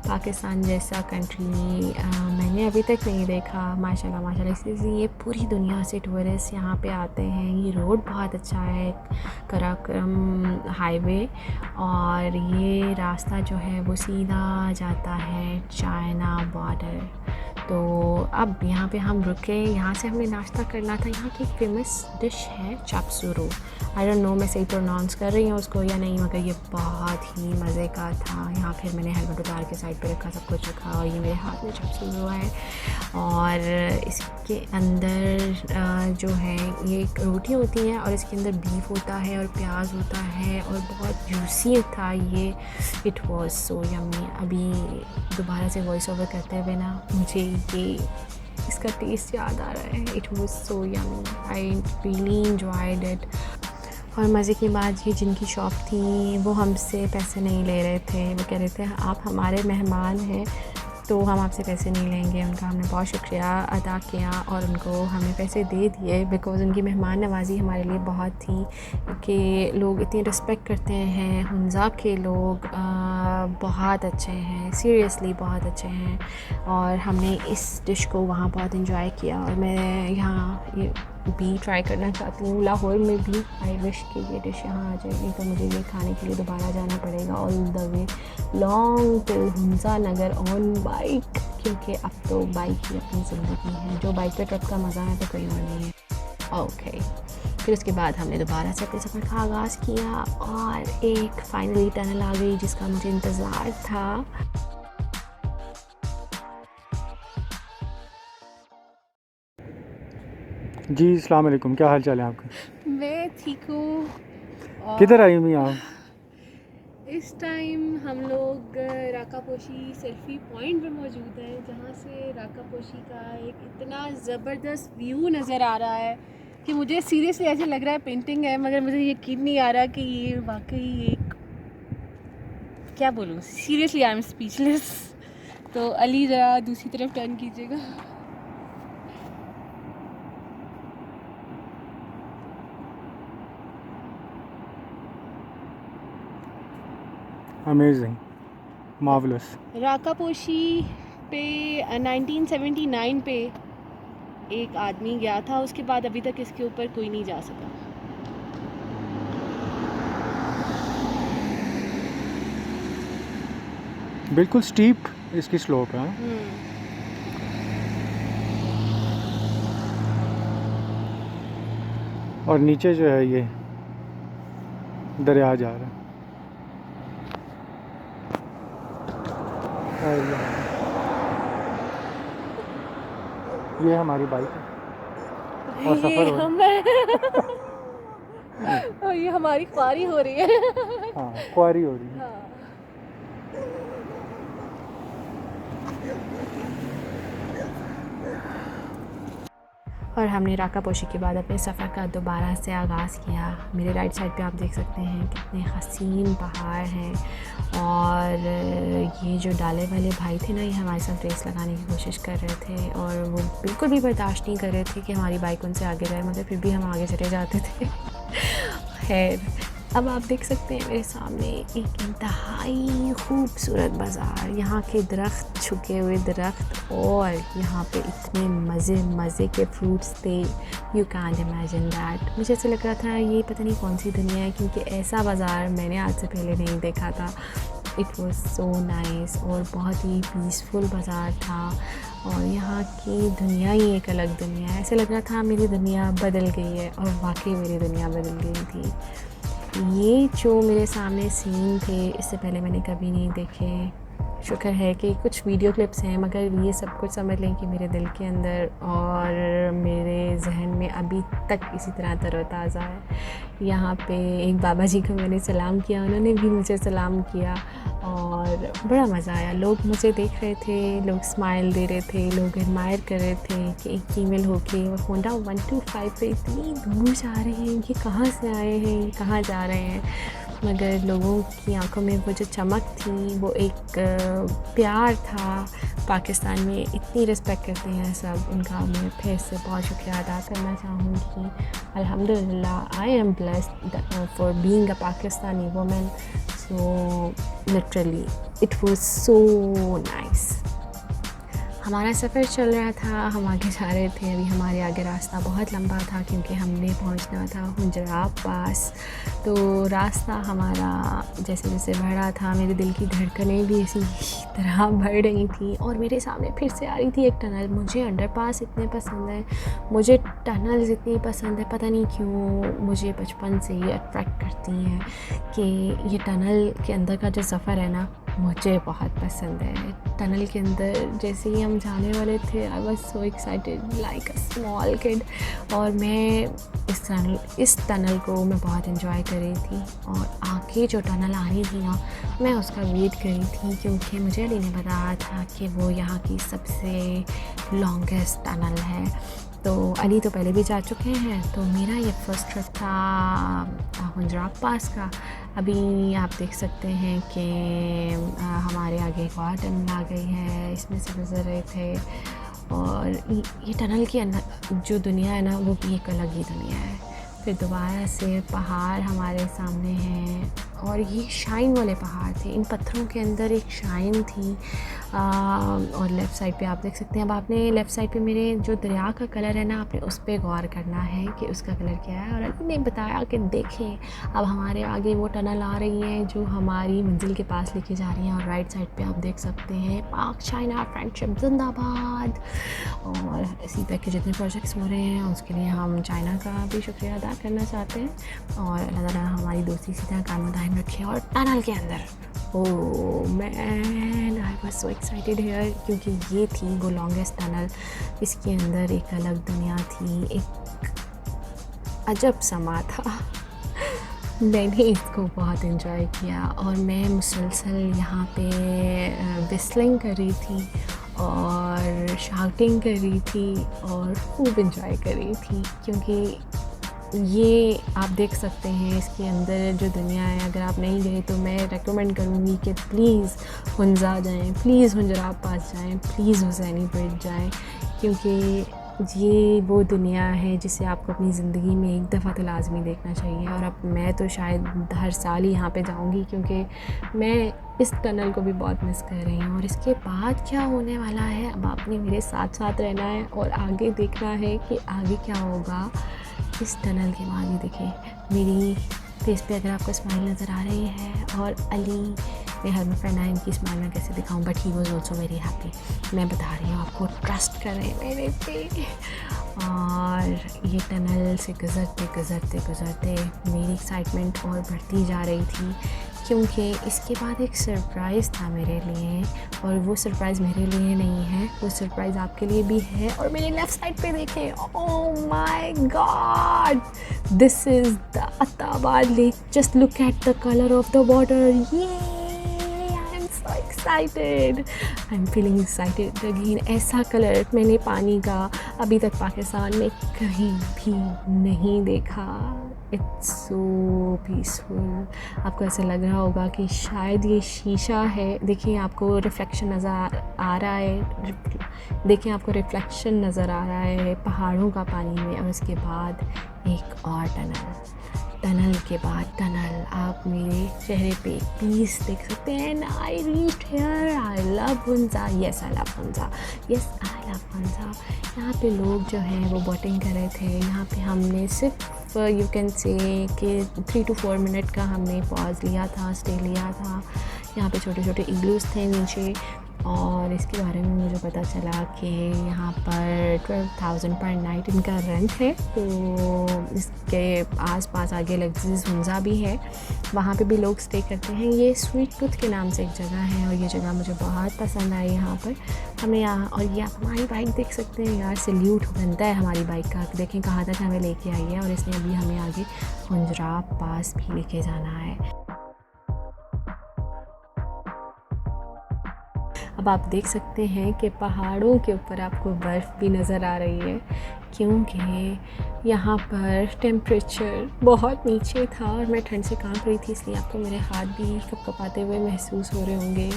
पाकिस्तान जैसा कंट्री मैंने अभी तक नहीं देखा। माशाल्लाह माशाल्लाह, इसलिए पूरी दुनिया से टूरिस्ट यहाँ पे आते हैं। ये रोड बहुत अच्छा है, कराक्रम हाईवे, और ये रास्ता जो है वो सीधा जाता है चाइना बॉर्डर। तो अब यहाँ पे हम रुके, यहाँ से हमें नाश्ता करना था। यहाँ की एक फेमस डिश है चापसुरू, आई डोंट नो मैं सही प्रोनाउंस कर रही हूँ उसको या नहीं, मगर ये बहुत ही मज़े का था। यहाँ फिर मैंने हेलमेट उतार के साइड पे रखा, सब कुछ रखा, और ये मेरे हाथ में चापसुरू है। और इसके अंदर जो है ये एक रोटी होती है और इसके अंदर बीफ होता है और प्याज होता है और बहुत जूसी था ये। It was so yummy. अभी दोबारा से वॉइस ओवर करते हुए ना मुझे ये इसका टेस्ट याद आ रहा है। It was so yummy, I really enjoyed it. और मज़े की बात, ये जिनकी शॉप थी वो हमसे पैसे नहीं ले रहे थे। वो कह रहे थे आप हमारे मेहमान हैं तो हम आपसे पैसे नहीं लेंगे। उनका हमने बहुत शुक्रिया अदा किया और उनको हमने पैसे दे दिए, बिकॉज़ उनकी मेहमान नवाज़ी हमारे लिए बहुत थी कि लोग इतनी रिस्पेक्ट करते हैं। हुंज़ा के लोग बहुत अच्छे हैं, सीरियसली बहुत अच्छे हैं। और हमने इस डिश को वहाँ बहुत इंजॉय किया और मैं यहाँ ये भी ट्राई करना चाहती हूँ। लाहौर में भी आई विश कि ये डिश यहाँ आ जाएगी, तो मुझे ये खाने के लिए दोबारा जाना पड़ेगा all the way long till Hunza Nagar on bike, क्योंकि अब तो बाइक ही अपनी ज़िंदगी है। जो बाइक पे ट्रिप का मज़ा है तो कोई और नहीं है। ओके, फिर उसके बाद हमने दोबारा से अपने सफ़र का आगाज़ किया और एक फाइनली टनल आ गई जिसका मुझे इंतज़ार था। जी अस्सलाम वालेकुम, क्या हाल चाल है आपका? मैं ठीक हूँ। किधर आई हुई आप? इस टाइम हम लोग राकापोशी सेल्फी पॉइंट पे मौजूद हैं, जहाँ से राकापोशी का एक इतना ज़बरदस्त व्यू नज़र आ रहा है कि मुझे सीरियसली ऐसे लग रहा है पेंटिंग है, मगर मुझे यकीन नहीं आ रहा कि ये वाकई एक, क्या बोलूँ, सीरियसली आई एम स्पीचलेस। तो अली ज़रा दूसरी तरफ टर्न कीजिएगा। Amazing, marvellous. राकापोशी पे 1979 पे एक आदमी गया था, उसके बाद अभी तक इसके ऊपर कोई नहीं जा सका। बिल्कुल स्टीप इसकी स्लोप है। और नीचे जो है ये दरिया जा रहा है। ये हमारी बाइक है और सफ़र हो रहा है। और ये हमारी ख्वारी हो रही है। हाँ, ख्वारी हो रही है। और हमने राकापोशी के बाद अपने सफ़र का दोबारा से आगाज़ किया। मेरे राइट साइड पे आप देख सकते हैं कितने हसीन पहाड़ हैं, और ये जो डाले वाले भाई थे ना, ये हमारे साथ रेस लगाने की कोशिश कर रहे थे और वो बिल्कुल भी बर्दाश्त नहीं कर रहे थे कि हमारी बाइक उनसे आगे जाए, मगर फिर भी हम आगे चले जाते थे। खैर, अब आप देख सकते हैं मेरे सामने एक इंतहाई खूबसूरत बाज़ार। यहाँ के दरख्त, झुके हुए दरख्त, और यहाँ पे इतने मज़े के फ्रूट्स थे, यू कांट इमेजिन दैट। मुझे ऐसा लग रहा था ये पता नहीं कौन सी दुनिया है, क्योंकि ऐसा बाज़ार मैंने आज से पहले नहीं देखा था। इट वाज सो नाइस और बहुत ही पीसफुल बाज़ार था, और यहाँ की दुनिया ही एक अलग दुनिया है। ऐसे लग रहा था मेरी दुनिया बदल गई है, और वाकई मेरी दुनिया बदल गई थी। ये जो मेरे सामने सीन थे, इससे पहले मैंने कभी नहीं देखे। शुक्र है कि कुछ वीडियो क्लिप्स हैं, मगर ये सब कुछ समझ लें कि मेरे दिल के अंदर और मेरे जहन में अभी तक इसी तरह तरोताज़ा है। यहाँ पे एक बाबा जी को मैंने सलाम किया, उन्होंने भी मुझे सलाम किया, और बड़ा मज़ा आया। लोग मुझे देख रहे थे, लोग स्माइल दे रहे थे, लोग एडमायर कर रहे थे कि एक फीमेल होके होंडा 125 पे इतनी दूर जा रहे हैं, ये कहाँ से आए हैं, ये कहाँ जा रहे हैं। मगर लोगों की आंखों में वो जो चमक थी, वो एक प्यार था। पाकिस्तान में इतनी रिस्पेक्ट करते हैं सब, उनका मैं फिर से बहुत शुक्रिया अदा करना चाहूँगी। अल्हम्दुलिल्लाह I am blessed for being a Pakistani women. So literally it was so nice. हमारा सफ़र चल रहा था, हम आगे जा रहे थे। अभी हमारे आगे रास्ता बहुत लंबा था क्योंकि हमने पहुंचना था हुंजराब पास। तो रास्ता हमारा जैसे जैसे बढ़ रहा था, मेरे दिल की धड़कनें भी इसी तरह बढ़ रही थी। और मेरे सामने फिर से आ रही थी एक टनल। मुझे अंडरपास इतने पसंद है, मुझे टनल्स इतनी पसंद है, पता नहीं क्यों मुझे बचपन से ये अट्रैक्ट करती हैं कि ये टनल के अंदर का जो सफ़र है ना, मुझे बहुत पसंद है। टनल के अंदर जैसे ही हम जाने वाले थे, I was so excited like a small kid. और मैं इस टनल को मैं बहुत इन्जॉय कर रही थी। और आगे जो टनल आ रही थी ना, मैं उसका वेट कर रही थी क्योंकि मुझे अली ने बताया था कि वो यहाँ की सबसे लॉन्गेस्ट टनल है। तो अली तो पहले भी जा चुके हैं, तो मेरा ये फर्स्ट ट्रिप था हुंजराब पास का। अभी आप देख सकते हैं कि हमारे आगे एक और टनल आ गई है, इसमें से गुजर रहे थे। और ये टनल के अंदर जो दुनिया है ना, वो भी एक अलग ही दुनिया है। फिर दोबारा से पहाड़ हमारे सामने हैं, और ये शाइन वाले पहाड़ थे। इन पत्थरों के अंदर एक शाइन थी। और लेफ़्ट साइड पे आप देख सकते हैं। अब आपने लेफ़्ट साइड पे मेरे जो दरिया का कलर है ना, आपने उस पर गौर करना है कि उसका कलर क्या है। और अली ने बताया कि देखें अब हमारे आगे वो टनल आ रही है जो हमारी मंजिल के पास लेके जा रही है। और राइट साइड पे आप देख सकते हैं पाक चाइना फ्रेंडशिप जिंदाबाद। और इसी तरह के जितने प्रोजेक्ट्स हो रहे हैं उसके लिए हम चाइना का भी शुक्रिया अदा करना चाहते हैं। और अल्लाह ताला हमारी दोस्ती इसी तरह कायम दायम रखे। और टनल के अंदर oh man, I was so excited here क्योंकि ये थी वो लॉन्गेस्ट टनल। इसके अंदर एक अलग दुनिया थी, एक अजब समा था। मैंने इसको बहुत इन्जॉय किया और मैं मुसलसल यहाँ पे विस्लिंग कर रही थी और शाउटिंग कर रही थी और खूब इन्जॉय कर रही थी क्योंकि ये आप देख सकते हैं इसके अंदर जो दुनिया है। अगर आप नहीं गए तो मैं रेकमेंड करूँगी कि प्लीज़ हुंजा जाएं, प्लीज़ हुंजराब पास जाएं, प्लीज़ हुसैनी ब्रिज जाएं, क्योंकि ये वो दुनिया है जिसे आपको अपनी ज़िंदगी में एक दफ़ा तो लाजमी देखना चाहिए। और अब मैं तो शायद हर साल ही यहाँ पे जाऊँगी क्योंकि मैं इस टनल को भी बहुत मिस कर रही हूँ। और इसके बाद क्या होने वाला है, अब आपने मेरे साथ साथ रहना है और आगे देखना है कि आगे क्या होगा इस टनल के बाद। ये देखिए मेरी फेस पे अगर आपको स्माइल नज़र आ रही है, और अली मेरे हर फ्रेंड है, इनकी स्माइल मैं कैसे दिखाऊं, but he was also very happy. मैं बता रही हूँ आपको, ट्रस्ट करें मेरे पे। और ये टनल से गुज़रते गुज़रते गुज़रते मेरी एक्साइटमेंट और बढ़ती जा रही थी क्योंकि इसके बाद एक सरप्राइज़ था मेरे लिए। और वो सरप्राइज़ मेरे लिए नहीं है, वो सरप्राइज़ आपके लिए भी है। और मेरे लेफ़्ट साइड पे देखें, oh my god, this is the Attabad lake. Just look at the colour of the water. ये I am so excited, I am feeling excited again. ऐसा कलर मैंने पानी का अभी तक पाकिस्तान में कहीं भी नहीं देखा। It's so peaceful. आपको ऐसा लग रहा होगा कि शायद ये शीशा है। देखिए आपको रिफ्लेक्शन नज़र आ रहा है, देखिए आपको रिफ्लेक्शन नज़र आ रहा है पहाड़ों का पानी में। और उसके बाद एक और टनल के बाद टनल। आप मेरे चेहरे पे पीस देख सकते हैं। I reached here, I love Hunza, yes I love Hunza, yes I love Hunza. यहाँ पे लोग जो हैं वो बोटिंग कर रहे थे। यहाँ पे हमने सिर्फ यू कैन से कि 3 to 4 मिनट का हमने पॉज लिया था, स्टे लिया था। यहाँ पे छोटे छोटे इग्लूस थे नीचे। और इसके बारे में मुझे पता चला कि यहाँ पर 12,000 पर नाइट इनका रेंट है। तो इसके आसपास आगे लग्जरीज हुंजा भी है, वहाँ पे भी लोग स्टे करते हैं। ये स्वीट टूथ के नाम से एक जगह है और ये जगह मुझे बहुत पसंद आई यहाँ पर। हमें यहाँ, और ये आप हमारी बाइक देख सकते हैं यार, सैल्यूट बनता है हमारी बाइक का। देखें कहाँ तक हमें लेके आई है और इसने अभी हमें आगे हुंजराब पास भी लेके जाना है। अब आप देख सकते हैं कि पहाड़ों के ऊपर आपको बर्फ़ भी नज़र आ रही है, क्योंकि यहाँ पर टेम्परेचर बहुत नीचे था और मैं ठंड से कांप रही थी, इसलिए आपको मेरे हाथ भी कँपाते हुए महसूस हो रहे होंगे।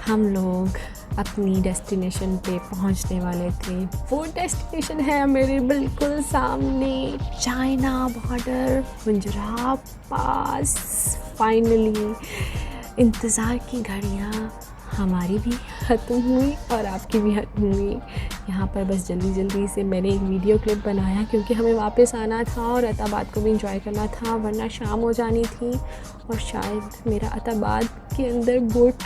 हम लोग अपनी डेस्टिनेशन पे पहुंचने वाले थे। वो डेस्टिनेशन है मेरे बिल्कुल सामने, चाइना बॉर्डर, हुंजराब पास। फाइनली इंतज़ार की घड़ियाँ हमारी भी ख़त्म हुई और आपकी भी ख़त्म हुई। यहाँ पर बस जल्दी से मैंने एक वीडियो क्लिप बनाया, क्योंकि हमें वापस आना था और अताबाद को भी इंजॉय करना था, वरना शाम हो जानी थी और शायद मेरा अताबाद के अंदर बोट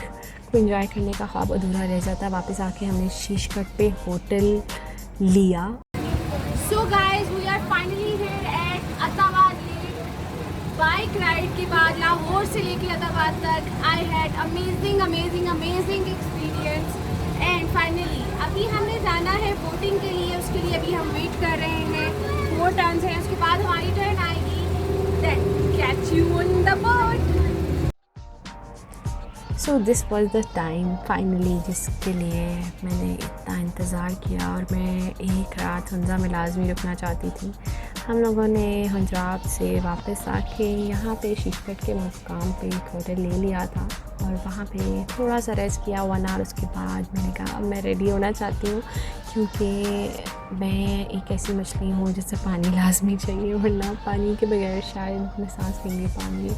को एंजॉय करने का ख्वाब अधूरा रह जाता। वापस आके हमने शीशगढ़ पे होटल लिया। So guys, we are finally here at Attabad lake. Bike ride के बाद लाहौर से लेके अताबाद तक I had amazing experience. And finally अभी हमने जाना है बोटिंग के लिए, उसके लिए अभी हम वेट कर रहे हैं। 4 टर्न्स हैं, उसके बाद हमारी टर्न आएगी। Then catch you on the boat. So this was the time finally जिसके लिए मैंने इतना इंतज़ार किया, और मैं एक रात हुंजा में लाजमी रुकना चाहती थी। हम लोगों ने हुंजराब से वापस आके यहाँ पे शीशगढ़ के मुकाम पे एक होटल ले लिया था और वहाँ पे थोड़ा सा रेस्ट किया 1 आवर। उसके बाद मैंने कहा अब मैं रेडी होना चाहती हूँ, क्योंकि मैं एक ऐसी मछली हूँ जिससे पानी लाजमी चाहिए, वरना पानी के बगैर शायद मैं सांस भी नहीं पाऊँगी।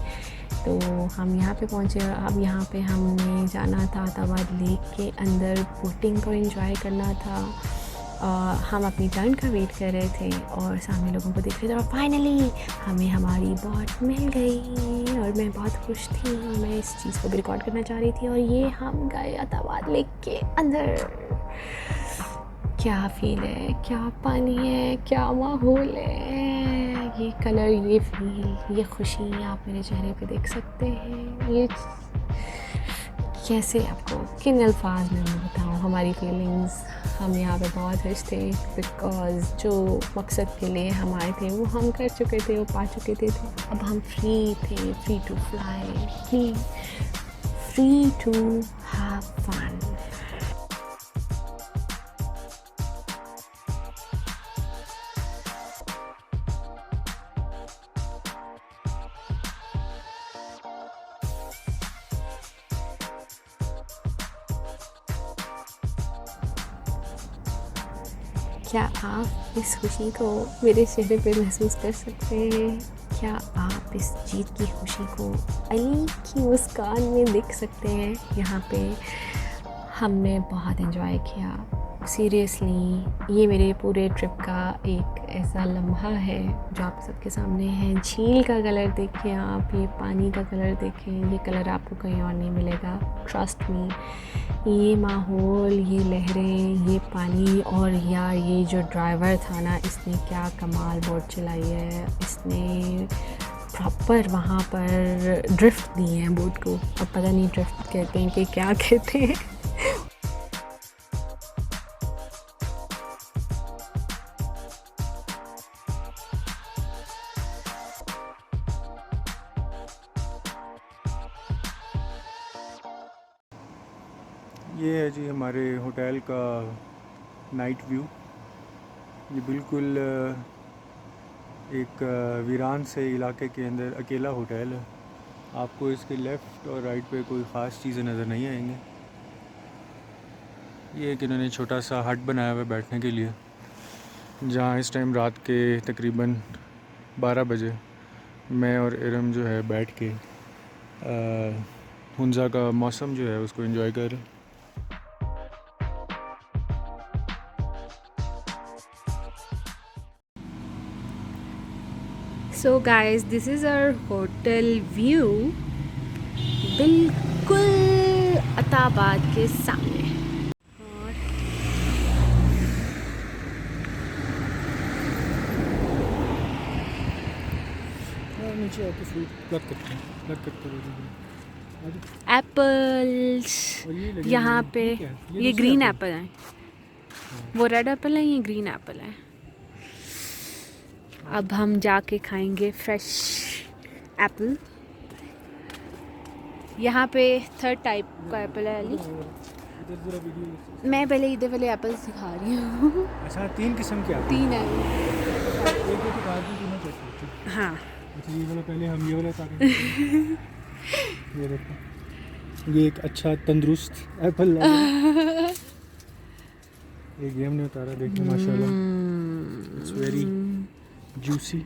तो हम यहाँ पे पहुँचे। अब यहाँ पे हमने जाना था अताबाद लेक के अंदर, बोटिंग को एंजॉय करना था। हम अपनी टर्न का वेट कर रहे थे और सामने लोगों को देख रहे थे, और फाइनली हमें हमारी बोट मिल गई और मैं बहुत खुश थी और मैं इस चीज़ को भी रिकॉर्ड करना चाह रही थी। और ये हम गए अताबाद लेक के अंदर। क्या फील है, क्या पानी है, क्या माहौल है, ये कलर, ये फील, ये खुशी आप मेरे चेहरे पे देख सकते हैं। ये कैसे आपको किन अल्फाज में मैं बताऊँ हमारी फीलिंग्स। हम यहाँ पे बहुत खुश थे, बिकॉज़ जो मकसद के लिए हम आए थे वो हम कर चुके थे, वो पा चुके थे। अब हम फ्री थे, free to fly, free to have fun. क्या आप इस खुशी को मेरे चेहरे पे महसूस कर सकते हैं? क्या आप इस जीत की खुशी को अली की मुस्कान में देख सकते हैं? यहाँ पे हमने बहुत एंजॉय किया। सीरियसली ये मेरे पूरे ट्रिप का एक ऐसा लम्हा है जो आप सबके सामने है। झील का कलर देखें आप, ये पानी का कलर देखें, ये कलर आपको कहीं और नहीं मिलेगा, ट्रस्ट मी। ये माहौल, ये लहरें, ये पानी, और यार ये जो ड्राइवर था ना, इसने क्या कमाल बोट चलाई है। इसने प्रॉपर वहाँ पर ड्रिफ्ट दी है बोट को। अब पता नहीं ड्रिफ्ट कहते हैं कि क्या कहते हैं। ये है जी हमारे होटल का नाइट व्यू। ये बिल्कुल एक वीरान से इलाके के अंदर अकेला होटल है। आपको इसके लेफ़्ट और राइट पे कोई ख़ास चीज़ें नज़र नहीं आएंगी। ये एक इन्होंने छोटा सा हट बनाया हुआ है बैठने के लिए, जहाँ इस टाइम रात के तकरीबन 12 बजे मैं और इरम जो है बैठ के हुंजा का मौसम जो है उसको एंजॉय कर रहे हैं। So guys, this is our hotel view, बिल्कुल अताबाद के सामने। और नीचे आके फ्रूट प्लक करते एप्पल्स और ये लगे यहाँ हुए- पे, ये क्या है? ये दूसरे ग्रीन एप्पल। एप्पल है, वो रेड एप्पल है, ये ग्रीन एप्पल है। अब हम जाके खाएंगे फ्रेश एप्पल। यहाँ पे 3rd टाइप का एप्पल है अली। इधर जरा वीडियो। मैं पहले इधर वाले एप्पल्स दिखा रही हूँ। अच्छा 3 किस्म के आते 3 है। हैं, एक एक कार में तीनों चलते हैं। हाँ। अच्छा ये वाला पहले हम ये वाला उतारेंगे। ये देखो, ये एक अच्छा तंदुरुस्त एप्पल है। ये गेम ने उतारा, देखिए माशाल्लाह, इट्स वेरी जूसी।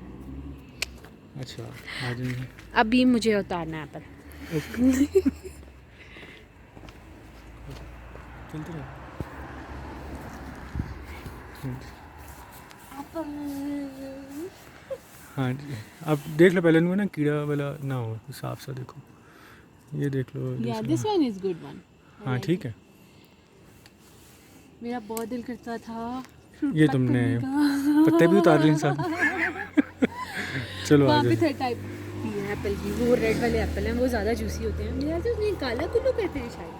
अच्छा आ जाइए। अभी मुझे उतारना है एप्पल। ओके चलते रहो। हाँ जी, आप देख लो पहले इनको ना कीड़ा वाला ना हो, साफ सा देखो, ये देख लो। या जैसे- this one is good one. हाँ ठीक है। मेरा बहुत दिल करता था ये तुमने पत्ते भी उतार लिए साथ। चलो आ वहाँ पे जाओ। 3 टाइप की है एप्पल की। वो रेड वाले एप्पल हैं, वो ज़्यादा जूसी होते हैं। मेरे ख्याल से उसमें काला कुल्लू कहते हैं शायद।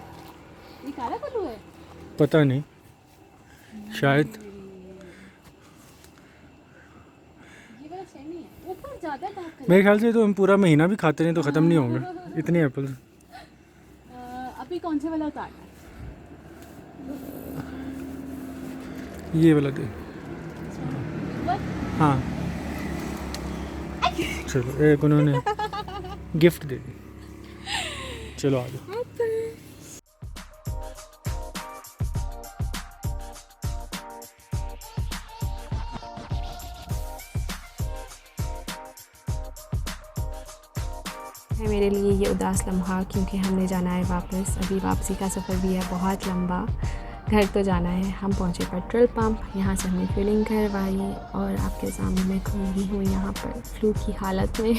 ये काला कुल्लू है। पता नहीं, शायद। ये वाला सेम ही है, ऊपर ज़्यादा डार्क कलर। मेरे ख्याल से तो हम पूरा महीना भी खाते नहीं तो ख़त्म नहीं होंगे इतने एप्पल। अभी कौन से वाला उतारना है? ये वाला दे। हाँ चलो, एक उन्होंने गिफ्ट दे दी। चलो आ जाओ। है मेरे लिए ये उदास लम्हा, क्योंकि हमने जाना है वापस। अभी वापसी का सफ़र भी है बहुत लंबा। घर तो जाना है। हम पहुँचे पेट्रोल पंप, यहाँ से हमने फिलिंग करवाई और आपके सामने मैं खड़ी हूँ यहाँ पर फ्लू की हालत में।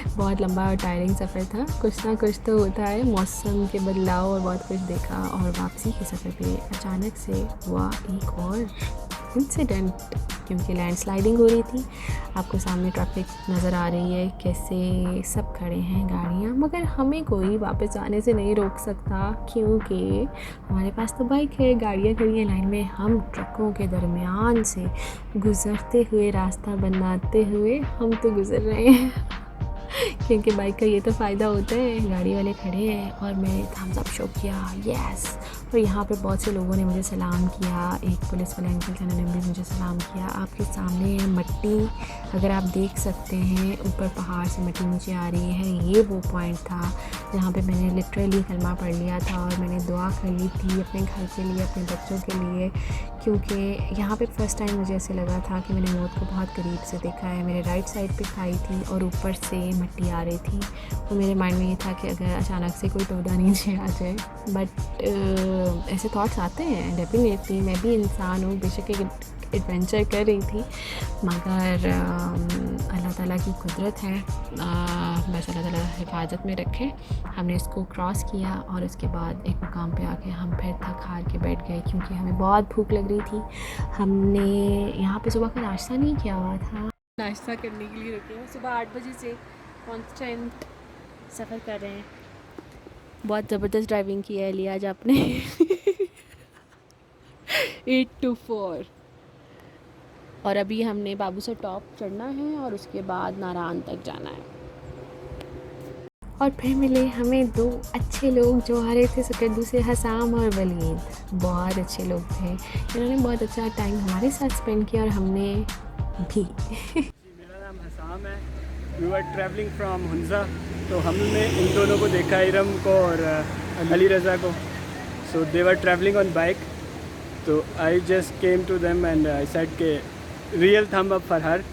बहुत लंबा और टायरिंग सफ़र था। कुछ ना कुछ तो होता है, मौसम के बदलाव और बहुत कुछ देखा। और वापसी के सफ़र पे अचानक से हुआ एक और इंसिडेंट, क्योंकि लैंडस्लाइडिंग हो रही थी। आपको सामने ट्रैफिक नज़र आ रही है, कैसे सब खड़े हैं गाड़ियाँ, मगर हमें कोई वापस जाने से नहीं रोक सकता, क्योंकि हमारे पास तो बाइक है। गाड़ियाँ खड़ी हैं लाइन में, हम ट्रकों के दरमियान से गुज़रते हुए, रास्ता बनाते हुए हम तो गुज़र रहे हैं। क्योंकि बाइक का ये तो फ़ायदा होता है, गाड़ी वाले खड़े हैं और मैंने थम्स अप शो किया, यस। और यहाँ पे बहुत से लोगों ने मुझे सलाम किया। एक पुलिस वाले अंकल थे, उन्होंने भी मुझे सलाम किया। आपके सामने है मट्टी, अगर आप देख सकते हैं ऊपर पहाड़ से मट्टी नीचे आ रही है। ये वो पॉइंट था जहाँ पे मैंने लिटरली कलमा पढ़ लिया था और मैंने दुआ कर ली थी अपने घर के लिए, अपने बच्चों के लिए, क्योंकि यहाँ पे फ़र्स्ट टाइम मुझे ऐसे लगा था कि मैंने मौत को बहुत करीब से देखा है। मेरे राइट साइड पे खाई थी और ऊपर से मट्टी आ रही थी। तो मेरे माइंड में ये था कि अगर अचानक से कोई टोदा नीचे आ जाए, बट ऐसे थॉट्स आते हैं डेफिनेटली। मैं भी इंसान हूँ, बेशक एक एडवेंचर कर रही थी, मगर अल्लाह ताला की कुदरत है। बस अल्लाह ताला हिफाजत में रखे। हमने इसको क्रॉस किया और उसके बाद एक मुकाम पे आके हम फिर थक हार के बैठ गए, क्योंकि हमें बहुत भूख लग रही थी। हमने यहाँ पे सुबह का नाश्ता नहीं किया हुआ था। नाश्ता करने के लिए रुके हैं। सुबह 8 बजे से कांस्टेंट सफ़र कर रहे हैं। बहुत ज़बरदस्त ड्राइविंग की है लिया आज आपने। 8 to 4। और अभी हमने बाबू से टॉप चढ़ना है और उसके बाद नारायण तक जाना है। और फिर मिले हमें 2 अच्छे लोग जो आ रहे थे सकड्डू से, हसाम और वलीद। बहुत अच्छे लोग थे, इन्होंने बहुत अच्छा टाइम हमारे साथ स्पेंड किया और हमने भी। मेरा नाम हसाम है। We were travelling from Hunza, तो हमने इन दोनों को देखा, इरम को और अली रज़ा को। So they were travelling on bike, तो I just came to them and I said के real thumb up for her,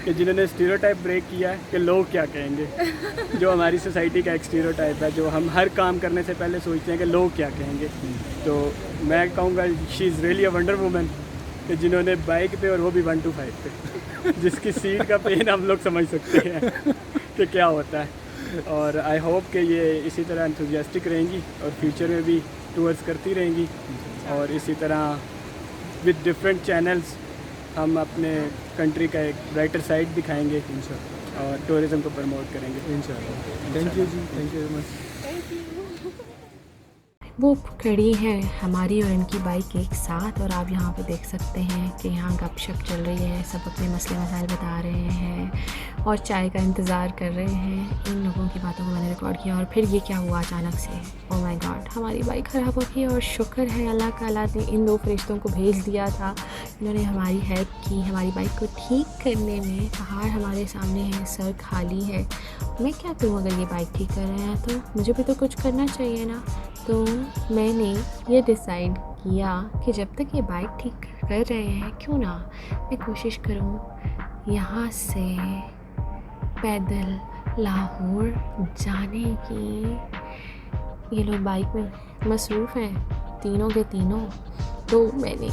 कि जिन्होंने स्टीरियोटाइप ब्रेक किया है कि लोग क्या कहेंगे। जो हमारी सोसाइटी का एक स्टीरियोटाइप है, जो हम हर काम करने से पहले सोचते हैं कि लोग क्या कहेंगे। तो मैं कहूँगा she is really a wonder woman, कि जिन्होंने बाइक पे, और वो भी 1 to 5 पे, जिसकी सीट का पेन हम लोग समझ सकते हैं कि क्या होता है। और आई होप कि ये इसी तरह एंथुसियास्टिक रहेंगी और फ्यूचर में भी टूर्स करती रहेंगी, और इसी तरह विद डिफरेंट चैनल्स हम अपने कंट्री का एक ब्राइटर साइड दिखाएंगे और टूरिज़म को प्रमोट करेंगे इंशाल्लाह। Thank you ji, thank you very much. वो खड़ी हैं हमारी और इनकी बाइक एक साथ, और आप यहाँ पे देख सकते हैं कि यहाँ गपशप चल रही है, सब अपने मसले मसाइल बता रहे हैं और चाय का इंतज़ार कर रहे हैं। इन लोगों की बातों को मैंने रिकॉर्ड किया और फिर ये क्या हुआ अचानक से, ओह माय गॉड, हमारी बाइक ख़राब हो गई। और शुक्र है अल्लाह का, अल्लाह ने इन 2 फरिश्तों को भेज दिया था, इन्होंने हमारी हेल्प की हमारी बाइक को ठीक करने में। पहाड़ हमारे सामने है, सर खाली है, मैं क्या करूँ अगर ये बाइक ठीक कर रहे हैं तो मुझे भी तो कुछ करना चाहिए ना। तो मैंने ये डिसाइड किया कि जब तक ये बाइक ठीक कर रहे हैं क्यों ना मैं कोशिश करूँ यहाँ से पैदल लाहौर जाने की। ये लोग बाइक में मसरूफ़ हैं तीनों के तीनों, तो मैंने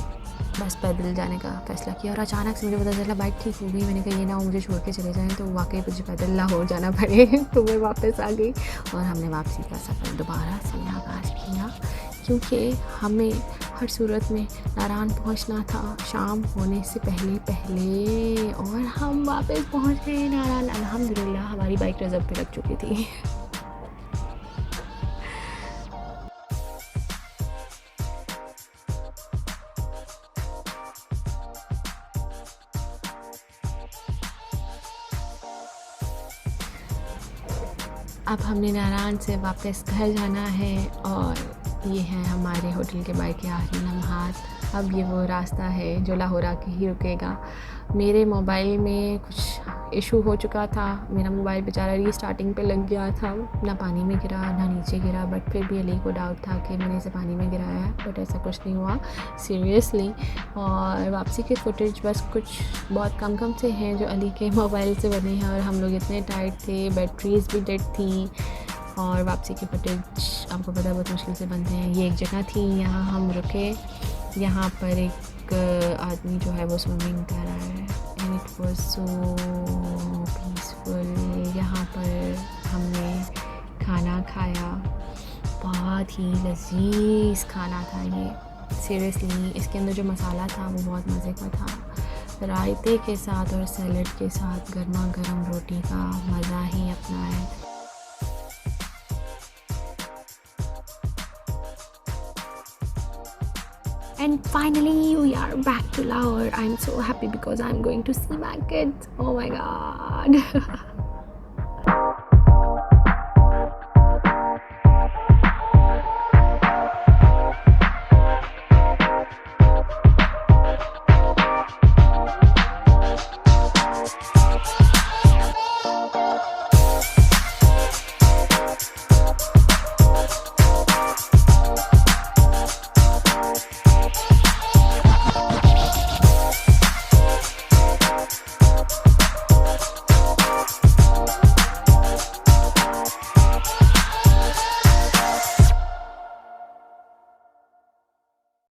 बस पैदल जाने का फ़ैसला किया। और अचानक से मुझे पता चला बाइक ठीक हो गई। मैंने कहा ये ना वो मुझे छोड़ के चले जाएं तो वाकई मुझे पैदल लाहौर जाना पड़े। तो मैं वापस आ गई और हमने वापसी का सफ़र दोबारा से आगाज़ किया, क्योंकि हमें हर सूरत में नारान पहुंचना था शाम होने से पहले और हम वापस पहुंच गए नारान। अल्हम्दुलिल्लाह हमारी बाइक रिज़र्व पे लग चुकी थी। अब हमने नारायण से वापस घर जाना है और ये है हमारे होटल के बाहर के आखिरी लम्हात। अब ये वो रास्ता है जो लाहौर आके ही रुकेगा। मेरे मोबाइल में कुछ इशू हो चुका था, मेरा मोबाइल बेचारा रीस्टार्टिंग पे लग गया था, ना पानी में गिरा ना नीचे गिरा, बट फिर भी अली को डाउट था कि मैंने इसे पानी में गिराया है, बट ऐसा कुछ नहीं हुआ सीरियसली। और वापसी के फुटेज बस कुछ बहुत कम से हैं जो अली के मोबाइल से बने हैं, और हम लोग इतने टाइट थे, बैटरीज भी डेड थी, और वापसी के फुटेज आपको पता है बहुत मुश्किल से बनते हैं। ये एक जगह थी, यहाँ हम रुके, यहाँ पर एक आदमी जो है वो स्विमिंग कर रहा है and it was so peaceful. यहाँ पर हमने खाना खाया, बहुत ही लजीज खाना था ये सीरियसली। इसके अंदर जो मसाला था वो बहुत मज़े का था, रायते के साथ और सैलड के साथ गर्मा गर्म रोटी का मज़ा ही अपना है। And finally we are back to Lahore. I'm so happy because I'm going to see my kids. Oh my god.